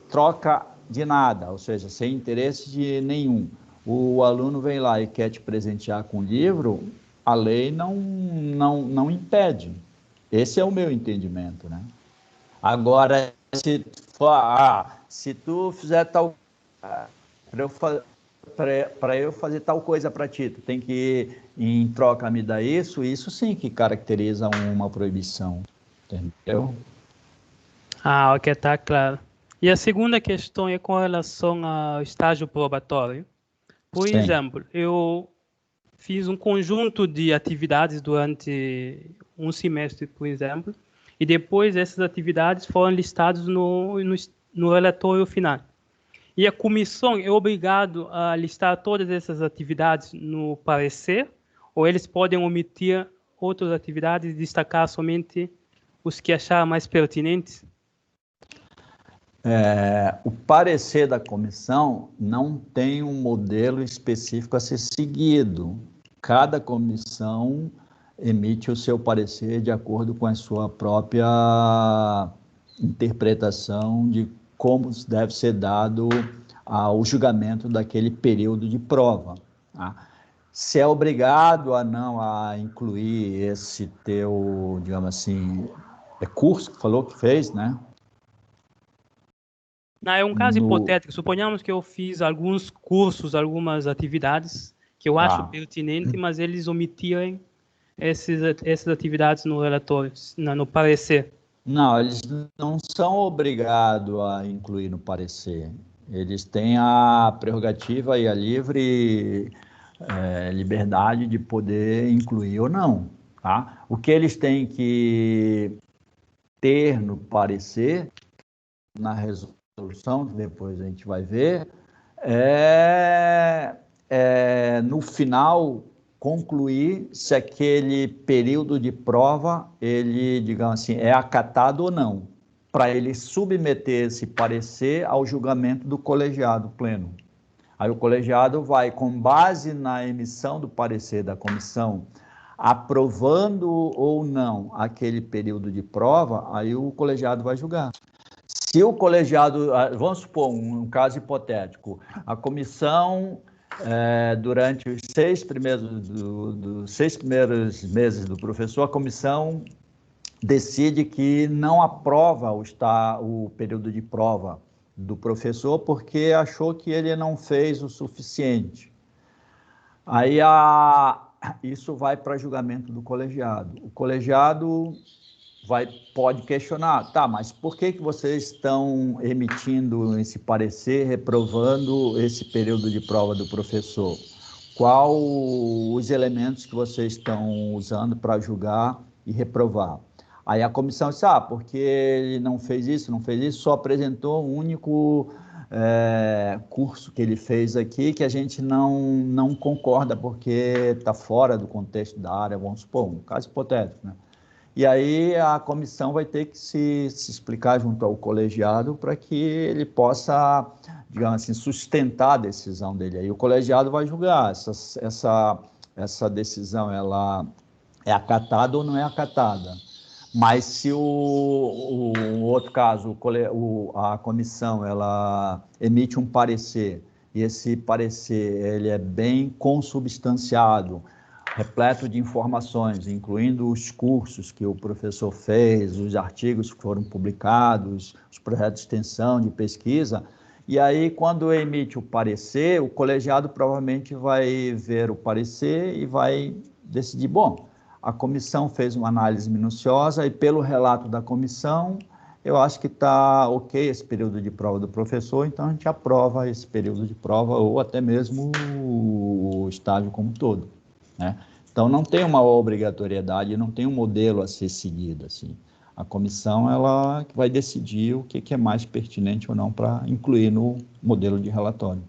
troca de nada, ou seja, sem interesse de nenhum. O aluno vem lá e quer te presentear com o livro, a lei não impede. Esse é o meu entendimento, né? Agora, se tu fizer tal para eu fazer tal coisa para ti, tu tem que, em troca, me dar isso, isso sim que caracteriza uma proibição, entendeu? Ah, ok, tá claro. E a segunda questão é com relação ao estágio probatório. Por Sim. exemplo, eu fiz um conjunto de atividades durante um semestre, por exemplo, e depois essas atividades foram listadas no relatório final. E a comissão é obrigada a listar todas essas atividades no parecer, ou eles podem omitir outras atividades e destacar somente os que achar mais pertinentes? O parecer da comissão não tem um modelo específico a ser seguido. Cada comissão emite o seu parecer de acordo com a sua própria interpretação de como deve ser dado o julgamento daquele período de prova. Tá? Se é obrigado a incluir esse teu, digamos assim, curso que falou que fez, né? Não, é um caso No, hipotético. Suponhamos que eu fiz alguns cursos, algumas atividades que eu acho tá. pertinente, mas eles omitirem essas atividades no relatório, no parecer. Não, eles não são obrigados a incluir no parecer. Eles têm a prerrogativa e a livre liberdade de poder incluir ou não. Tá? O que eles têm que ter no parecer, na resolução, que depois a gente vai ver, no final concluir se aquele período de prova ele, digamos assim, é acatado ou não, para ele submeter esse parecer ao julgamento do colegiado pleno. Aí o colegiado vai, com base na emissão do parecer da comissão, aprovando ou não aquele período de prova, aí o colegiado vai julgar. Se o colegiado, vamos supor um caso hipotético, a comissão, durante os 6 primeiros meses do professor, a comissão decide que não aprova o período de prova do professor porque achou que ele não fez o suficiente. Aí isso vai para julgamento do colegiado. O colegiado pode questionar, tá, mas por que vocês estão emitindo esse parecer, reprovando esse período de prova do professor? Qual os elementos que vocês estão usando para julgar e reprovar? Aí a comissão disse, porque ele não fez isso, só apresentou um único curso que ele fez aqui que a gente não concorda porque está fora do contexto da área, vamos supor, um caso hipotético, né? E aí a comissão vai ter que se explicar junto ao colegiado para que ele possa, digamos assim, sustentar a decisão dele. Aí o colegiado vai julgar essa decisão, ela é acatada ou não é acatada. Mas se o outro caso, a comissão, ela emite um parecer, e esse parecer ele é bem consubstanciado, repleto de informações, incluindo os cursos que o professor fez, os artigos que foram publicados, os projetos de extensão, de pesquisa. E aí, quando emite o parecer, o colegiado provavelmente vai ver o parecer e vai decidir, bom, A comissão fez uma análise minuciosa e, pelo relato da comissão, eu acho que está ok esse período de prova do professor, então a gente aprova esse período de prova ou até mesmo o estágio como um todo, né? Então, não tem uma obrigatoriedade, não tem um modelo a ser seguido, assim. A comissão, ela vai decidir o que é mais pertinente ou não para incluir no modelo de relatório.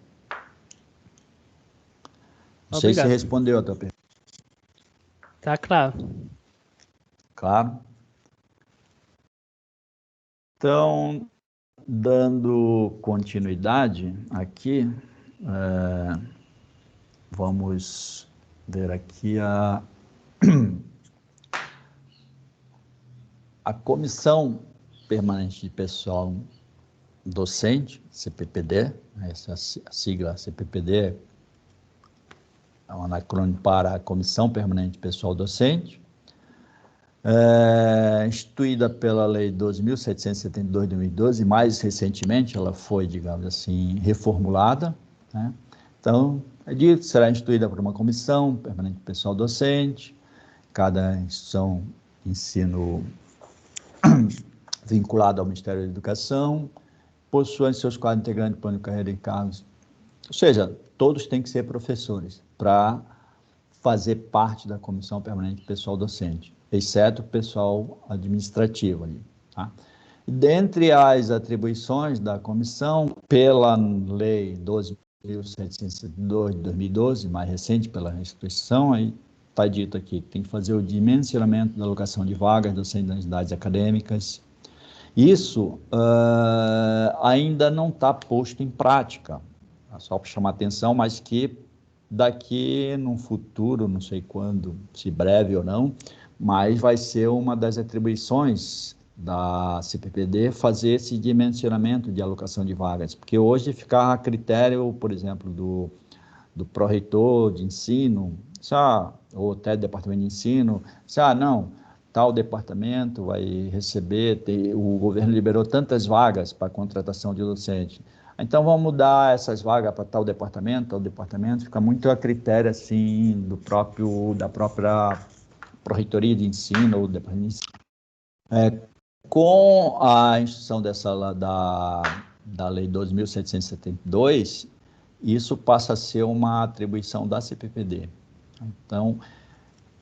Não sei se respondeu a tua pergunta. Tá claro. Claro. Então, dando continuidade aqui, vamos ver aqui a Comissão Permanente de Pessoal Docente, CPPD, essa sigla CPPD é um anacrônimo para a Comissão Permanente de Pessoal Docente, instituída pela Lei 12.772 de 2012, e mais recentemente ela foi, digamos assim, reformulada, né? Então, é dito que será instituída por uma comissão permanente de pessoal docente, cada instituição de ensino vinculada ao Ministério da Educação, possuem seus quadros integrantes, plano de carreira e cargos, ou seja, todos têm que ser professores para fazer parte da Comissão Permanente de Pessoal Docente, exceto o pessoal administrativo ali, tá? Dentre as atribuições da comissão, pela Lei 12.772 de 2012, mais recente pela restituição, aí está dito aqui que tem que fazer o dimensionamento da alocação de vagas docentes das unidades acadêmicas. Isso ainda não está posto em prática, só para chamar atenção, mas que daqui num futuro, não sei quando, se breve ou não, mas vai ser uma das atribuições da CPPD fazer esse dimensionamento de alocação de vagas, porque hoje fica a critério, por exemplo, do pró-reitor de ensino, ou até do departamento de ensino, não, tal departamento vai receber, o governo liberou tantas vagas para contratação de docente, então vamos mudar essas vagas para tal departamento, fica muito a critério assim da própria pró-reitoria de ensino ou do departamento de ensino. Com a instituição da Lei 12.772, isso passa a ser uma atribuição da CPPD. Então,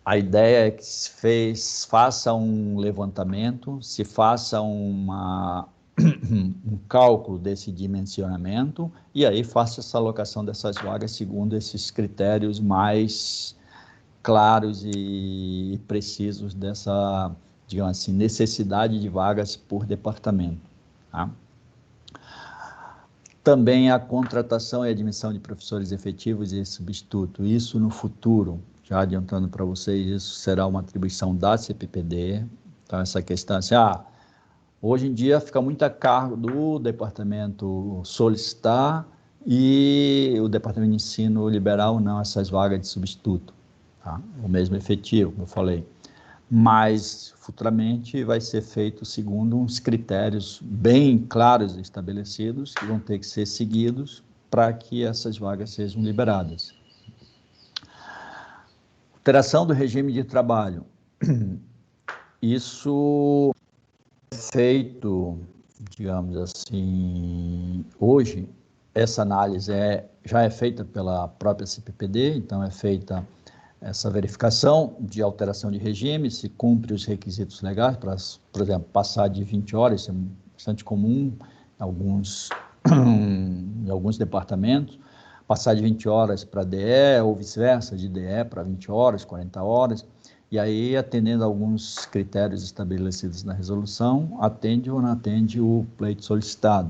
a ideia é que se faça um levantamento, se faça um cálculo desse dimensionamento e aí faça essa alocação dessas vagas segundo esses critérios mais claros e precisos dessa, digamos assim, necessidade de vagas por departamento, tá? Também a contratação e admissão de professores efetivos e substitutos, isso no futuro, já adiantando para vocês, isso será uma atribuição da CPPD, então essa questão assim, hoje em dia fica muito a cargo do departamento solicitar e o departamento de ensino liberar ou não essas vagas de substituto, tá? O mesmo efetivo, como eu falei. Mas futuramente vai ser feito segundo uns critérios bem claros e estabelecidos que vão ter que ser seguidos para que essas vagas sejam liberadas. Alteração do regime de trabalho. Isso é feito, digamos assim, hoje, essa análise já é feita pela própria CPPD, então é feita essa verificação de alteração de regime, se cumpre os requisitos legais, para, por exemplo, passar de 20 horas, isso é bastante comum em alguns departamentos, passar de 20 horas para DE, ou vice-versa, de DE para 20 horas, 40 horas, e aí, atendendo a alguns critérios estabelecidos na resolução, atende ou não atende o pleito solicitado.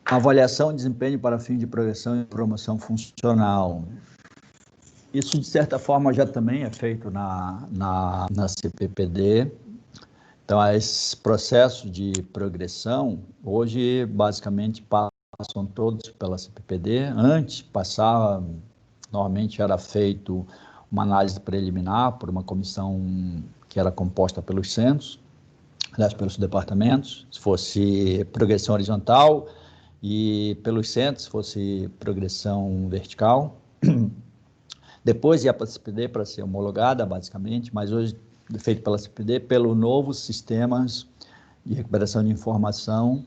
Avaliação de desempenho para fim de progressão e promoção funcional. Isso, de certa forma, já também é feito na CPPD. Então, esses processos de progressão, hoje, basicamente, passam todos pela CPPD. Antes, normalmente era feito uma análise preliminar por uma comissão que era composta pelos centros, aliás, pelos departamentos, se fosse progressão horizontal, e pelos centros, se fosse progressão vertical. Depois ia para a CPD para ser homologada, basicamente, mas hoje feito pela CPD, pelo novo sistemas de recuperação de informação,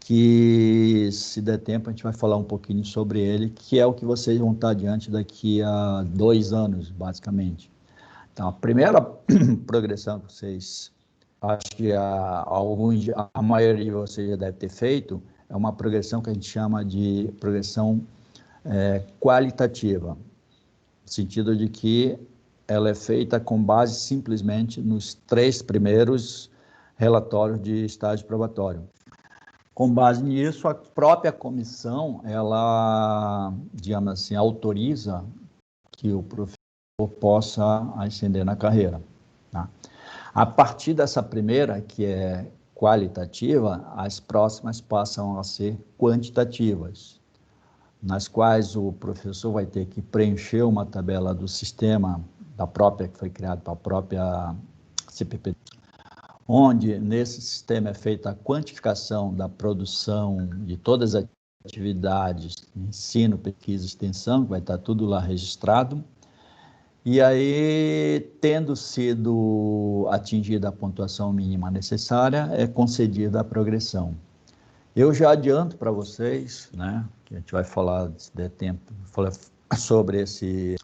que, se der tempo, a gente vai falar um pouquinho sobre ele, que é o que vocês vão estar diante daqui a 2 anos, basicamente. Então, a primeira progressão que vocês, acho que a maioria de vocês já deve ter feito, é uma progressão que a gente chama de progressão qualitativa, no sentido de que ela é feita com base simplesmente nos 3 primeiros relatórios de estágio probatório. Com base nisso, a própria comissão, ela, digamos assim, autoriza que o professor possa ascender na carreira. Tá? A partir dessa primeira, que é qualitativa, as próximas passam a ser quantitativas, nas quais o professor vai ter que preencher uma tabela do sistema da própria, que foi criado para a própria CPPD, onde nesse sistema é feita a quantificação da produção de todas as atividades, ensino, pesquisa e extensão, que vai estar tudo lá registrado. E aí, tendo sido atingida a pontuação mínima necessária, é concedida a progressão. Eu já adianto para vocês, né, que a gente vai falar, se der tempo, falar sobre esse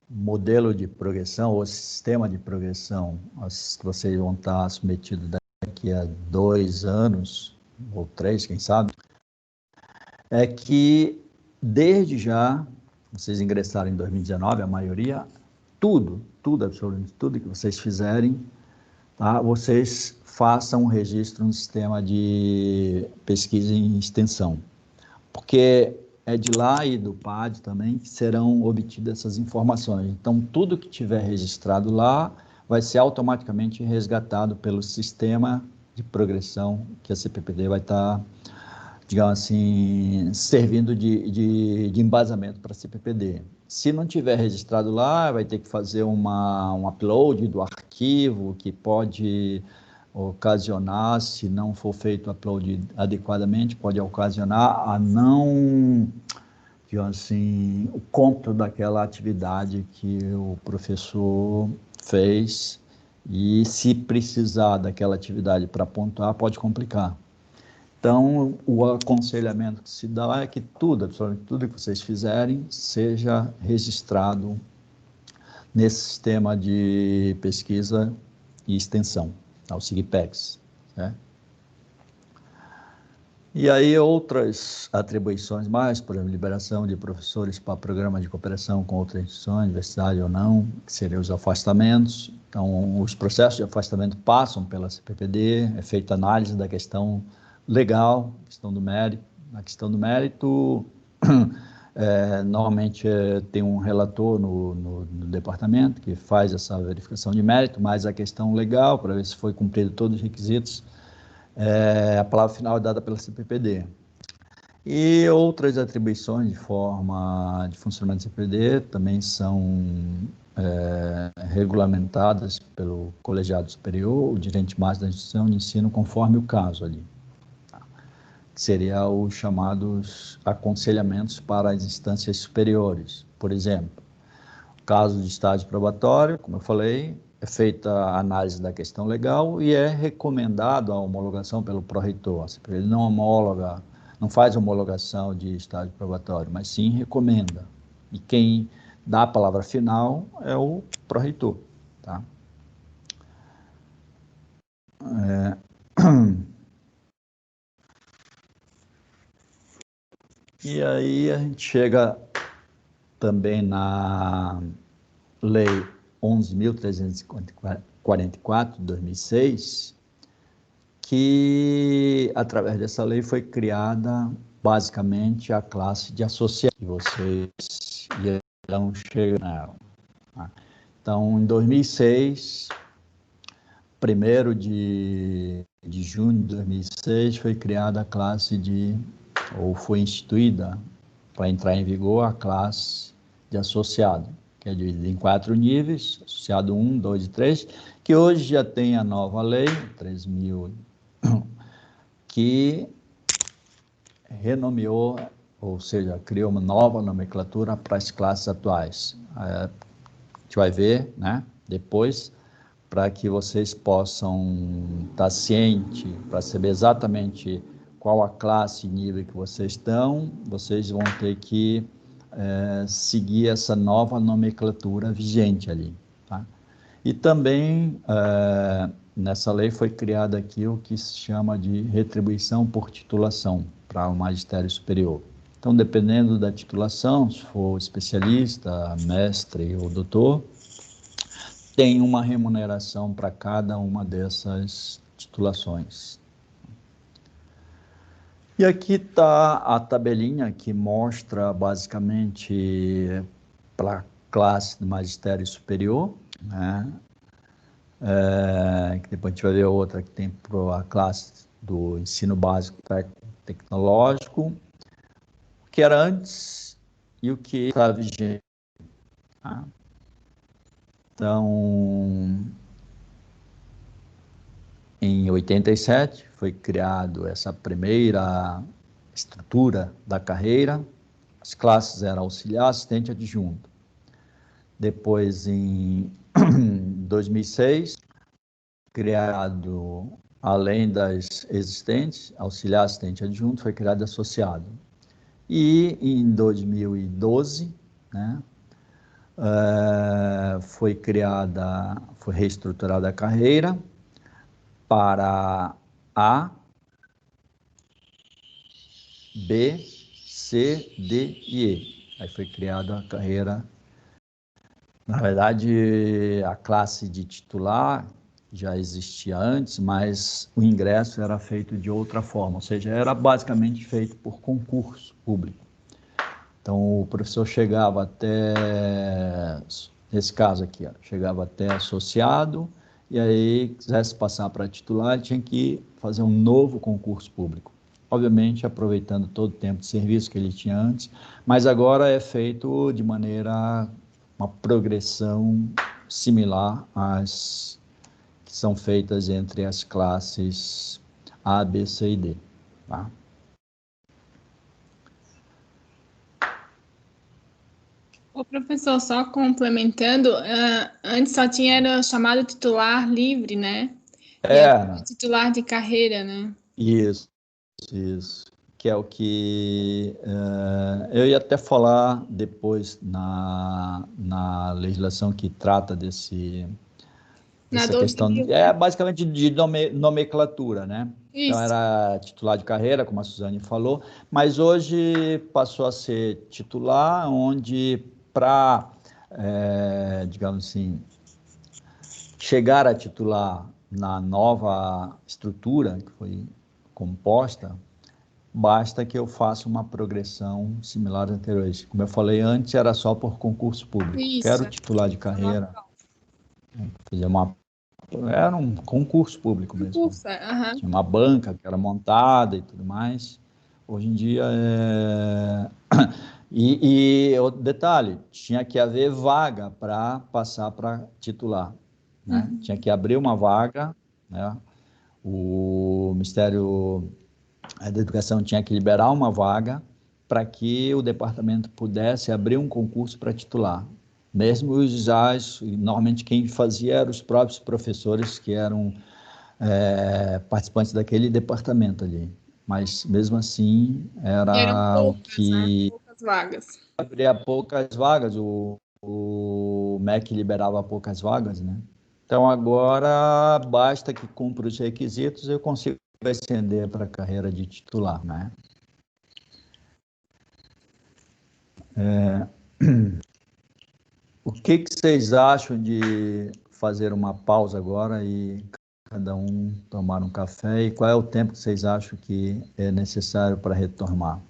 modelo de progressão, ou sistema de progressão, que vocês vão estar submetidos daqui a 2 anos, ou 3, quem sabe, é que, desde já, vocês ingressaram em 2019, a maioria, tudo, absolutamente tudo que vocês fizerem, tá, vocês façam um registro no sistema de pesquisa e extensão, porque é de lá e do PAD também que serão obtidas essas informações. Então, tudo que tiver registrado lá vai ser automaticamente resgatado pelo sistema de progressão que a CPPD vai estar, digamos assim, servindo de embasamento para a CPPD. Se não tiver registrado lá, vai ter que fazer um upload do arquivo, que pode ocasionar, se não for feito o upload adequadamente, pode ocasionar a não, digamos assim, o cômputo daquela atividade que o professor fez, e se precisar daquela atividade para pontuar, pode complicar. Então, o aconselhamento que se dá é que tudo, absolutamente tudo que vocês fizerem, seja registrado nesse sistema de pesquisa e extensão, o SIGPEX. Né? E aí outras atribuições mais, por exemplo, liberação de professores para programas de cooperação com outras instituições, universidade ou não, que seriam os afastamentos. Então, os processos de afastamento passam pela CPPD, é feita análise da questão legal, questão do mérito. Na questão do mérito, normalmente tem um relator no departamento que faz essa verificação de mérito, mas a questão legal, para ver se foi cumprido todos os requisitos, a palavra final é dada pela CPPD. E outras atribuições de forma de funcionamento da CPPD também são regulamentadas pelo colegiado superior, o dirigente máximo da instituição de ensino, conforme o caso ali. Que seria os chamados aconselhamentos para as instâncias superiores. Por exemplo, caso de estágio probatório, como eu falei, é feita a análise da questão legal e é recomendado a homologação pelo pró-reitor. Ele não homologa, não faz homologação de estágio probatório, mas sim recomenda. E quem dá a palavra final é o pró-reitor. Tá? E aí a gente chega também na Lei 11.344, de 2006, que, através dessa lei, foi criada, basicamente, a classe de associados, que vocês irão chegar nela. Então, em 2006, 1º de junho de 2006, foi criada a classe ou foi instituída, para entrar em vigor, a classe de associado, que é dividida em 4 níveis, associado 1, 2 e 3, que hoje já tem a nova lei, 3.000, que renomeou ou seja, criou uma nova nomenclatura para as classes atuais. A gente vai ver, né, depois, para que vocês possam estar cientes, para saber exatamente qual a classe e nível que vocês estão, vocês vão ter que seguir essa nova nomenclatura vigente ali, tá? E também, nessa lei foi criado aqui o que se chama de retribuição por titulação para o magistério superior. Então, dependendo da titulação, se for especialista, mestre ou doutor, tem uma remuneração para cada uma dessas titulações. E aqui está a tabelinha que mostra basicamente para a classe do magistério superior, né? Que depois a gente vai ver outra que tem para a classe do ensino básico tecnológico, o que era antes e o que está vigente. Tá? Então, em 87, foi criado essa primeira estrutura da carreira. As classes eram auxiliar, assistente e adjunto. Depois, em 2006, criado, além das existentes, auxiliar, assistente e adjunto, foi criado associado. E em 2012, né, foi reestruturada a carreira para A, B, C, D e E. Aí foi criada a carreira. Na verdade, a classe de titular já existia antes, mas o ingresso era feito de outra forma, ou seja, era basicamente feito por concurso público. Então, o professor chegava até, nesse caso aqui, chegava até associado, e aí, quisesse passar para titular, tinha que fazer um novo concurso público. Obviamente, aproveitando todo o tempo de serviço que ele tinha antes, mas agora é feito de maneira, uma progressão similar às que são feitas entre as classes A, B, C e D. Tá? Ô, professor, só complementando, antes só tinha era chamado titular livre, né? E agora é titular de carreira, né? Isso. Que é o que eu ia até falar depois na legislação que trata dessa questão, basicamente de nomenclatura, né? Isso. Então era titular de carreira, como a Suzane falou, mas hoje passou a ser titular, onde para, digamos assim, chegar a titular na nova estrutura que foi composta, basta que eu faça uma progressão similar às anteriores. Como eu falei antes, era só por concurso público. Isso. Quero titular de carreira, era um concurso público mesmo. Tinha uma banca que era montada e tudo mais. Hoje em dia E outro detalhe, tinha que haver vaga para passar para titular, né? Tinha que abrir uma vaga, né? O Ministério da Educação tinha que liberar uma vaga para que o departamento pudesse abrir um concurso para titular. Mesmo normalmente quem fazia eram os próprios professores que eram participantes daquele departamento ali. Mas, mesmo assim, eram poucas, o que... né? Poucas vagas. Abria poucas vagas, o MEC liberava poucas vagas, né? Então, agora, basta que cumpra os requisitos, eu consigo ascender para a carreira de titular, né? O que vocês acham de fazer uma pausa agora e cada um tomar um café? E qual é o tempo que vocês acham que é necessário para retomar?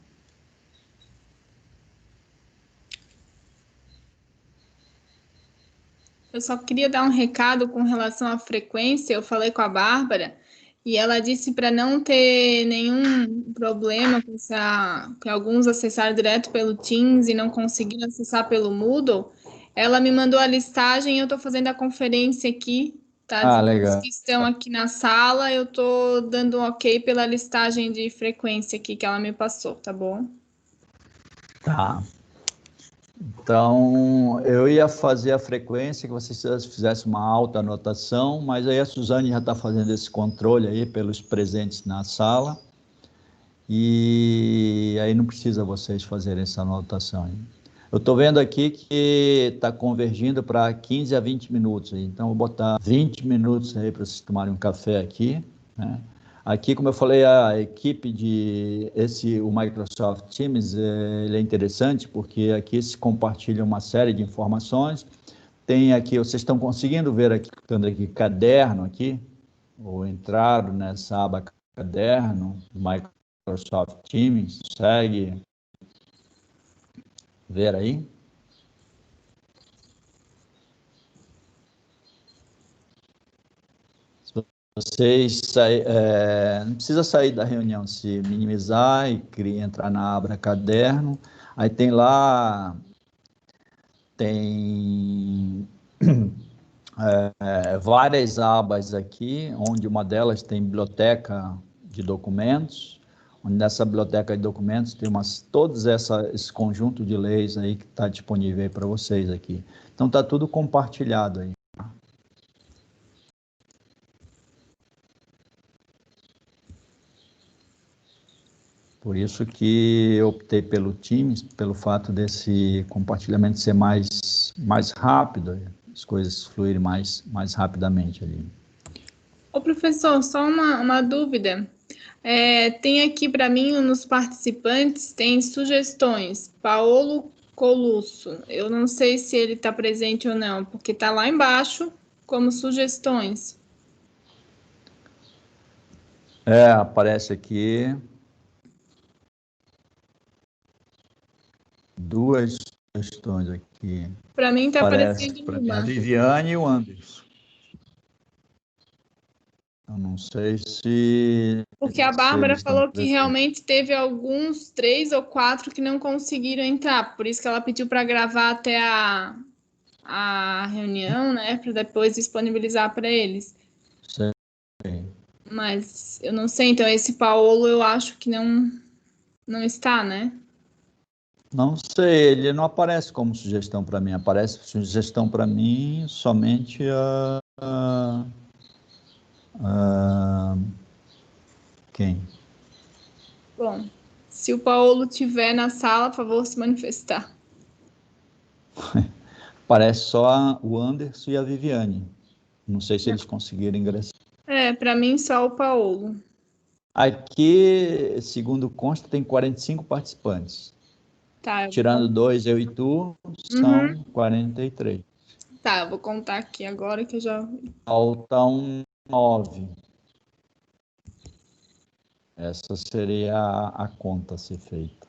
Eu só queria dar um recado com relação à frequência. Eu falei com a Bárbara e ela disse para não ter nenhum problema que alguns acessaram direto pelo Teams e não conseguiram acessar pelo Moodle. Ela me mandou a listagem e eu estou fazendo a conferência aqui, tá? Legal. Os que estão aqui na sala, eu estou dando um ok pela listagem de frequência aqui que ela me passou, tá bom? Tá. Então, eu ia fazer a frequência, que vocês fizessem uma alta anotação, mas aí a Suzane já está fazendo esse controle aí pelos presentes na sala, e aí não precisa vocês fazerem essa anotação aí. Eu estou vendo aqui que está convergindo para 15 a 20 minutos, então eu vou botar 20 minutos aí para vocês tomarem um café aqui, né? Aqui, como eu falei, a equipe o Microsoft Teams, ele é interessante porque aqui se compartilha uma série de informações. Tem aqui, vocês estão conseguindo ver aqui, estando aqui, caderno aqui, ou entrar nessa aba caderno, Microsoft Teams, consegue ver aí? Vocês não precisa sair da reunião, se minimizar e entrar na aba caderno. Aí tem lá, tem várias abas aqui, onde uma delas tem biblioteca de documentos, onde nessa biblioteca de documentos tem todos esse conjunto de leis aí que está disponível aí para vocês aqui. Então está tudo compartilhado aí. Por isso que eu optei pelo Teams, pelo fato desse compartilhamento ser mais rápido, as coisas fluírem mais rapidamente ali. Ô, professor, só uma dúvida. Tem aqui para mim, nos participantes, tem sugestões. Paolo Colusso. Eu não sei se ele está presente ou não, porque está lá embaixo como sugestões. Aparece aqui duas sugestões aqui. Para mim está aparecendo a Viviane e o Anderson. Eu não sei se... Porque a Bárbara falou que realmente teve alguns 3 ou 4 que não conseguiram entrar. Por isso que ela pediu para gravar até a reunião, né? Para depois disponibilizar para eles. Sei. Mas eu não sei. Então, esse Paulo eu acho que não está, né? Não sei, ele não aparece como sugestão para mim. Aparece sugestão para mim somente quem? Bom, se o Paulo estiver na sala, por favor, se manifestar. Parece só o Anderson e a Viviane. Não sei se eles conseguiram ingressar. Para mim, só o Paulo. Aqui, segundo consta, tem 45 participantes. Tá, Tirando 2, eu e tu, são 43. Tá, eu vou contar aqui agora que eu já... Faltam 9. Essa seria a conta a ser feita.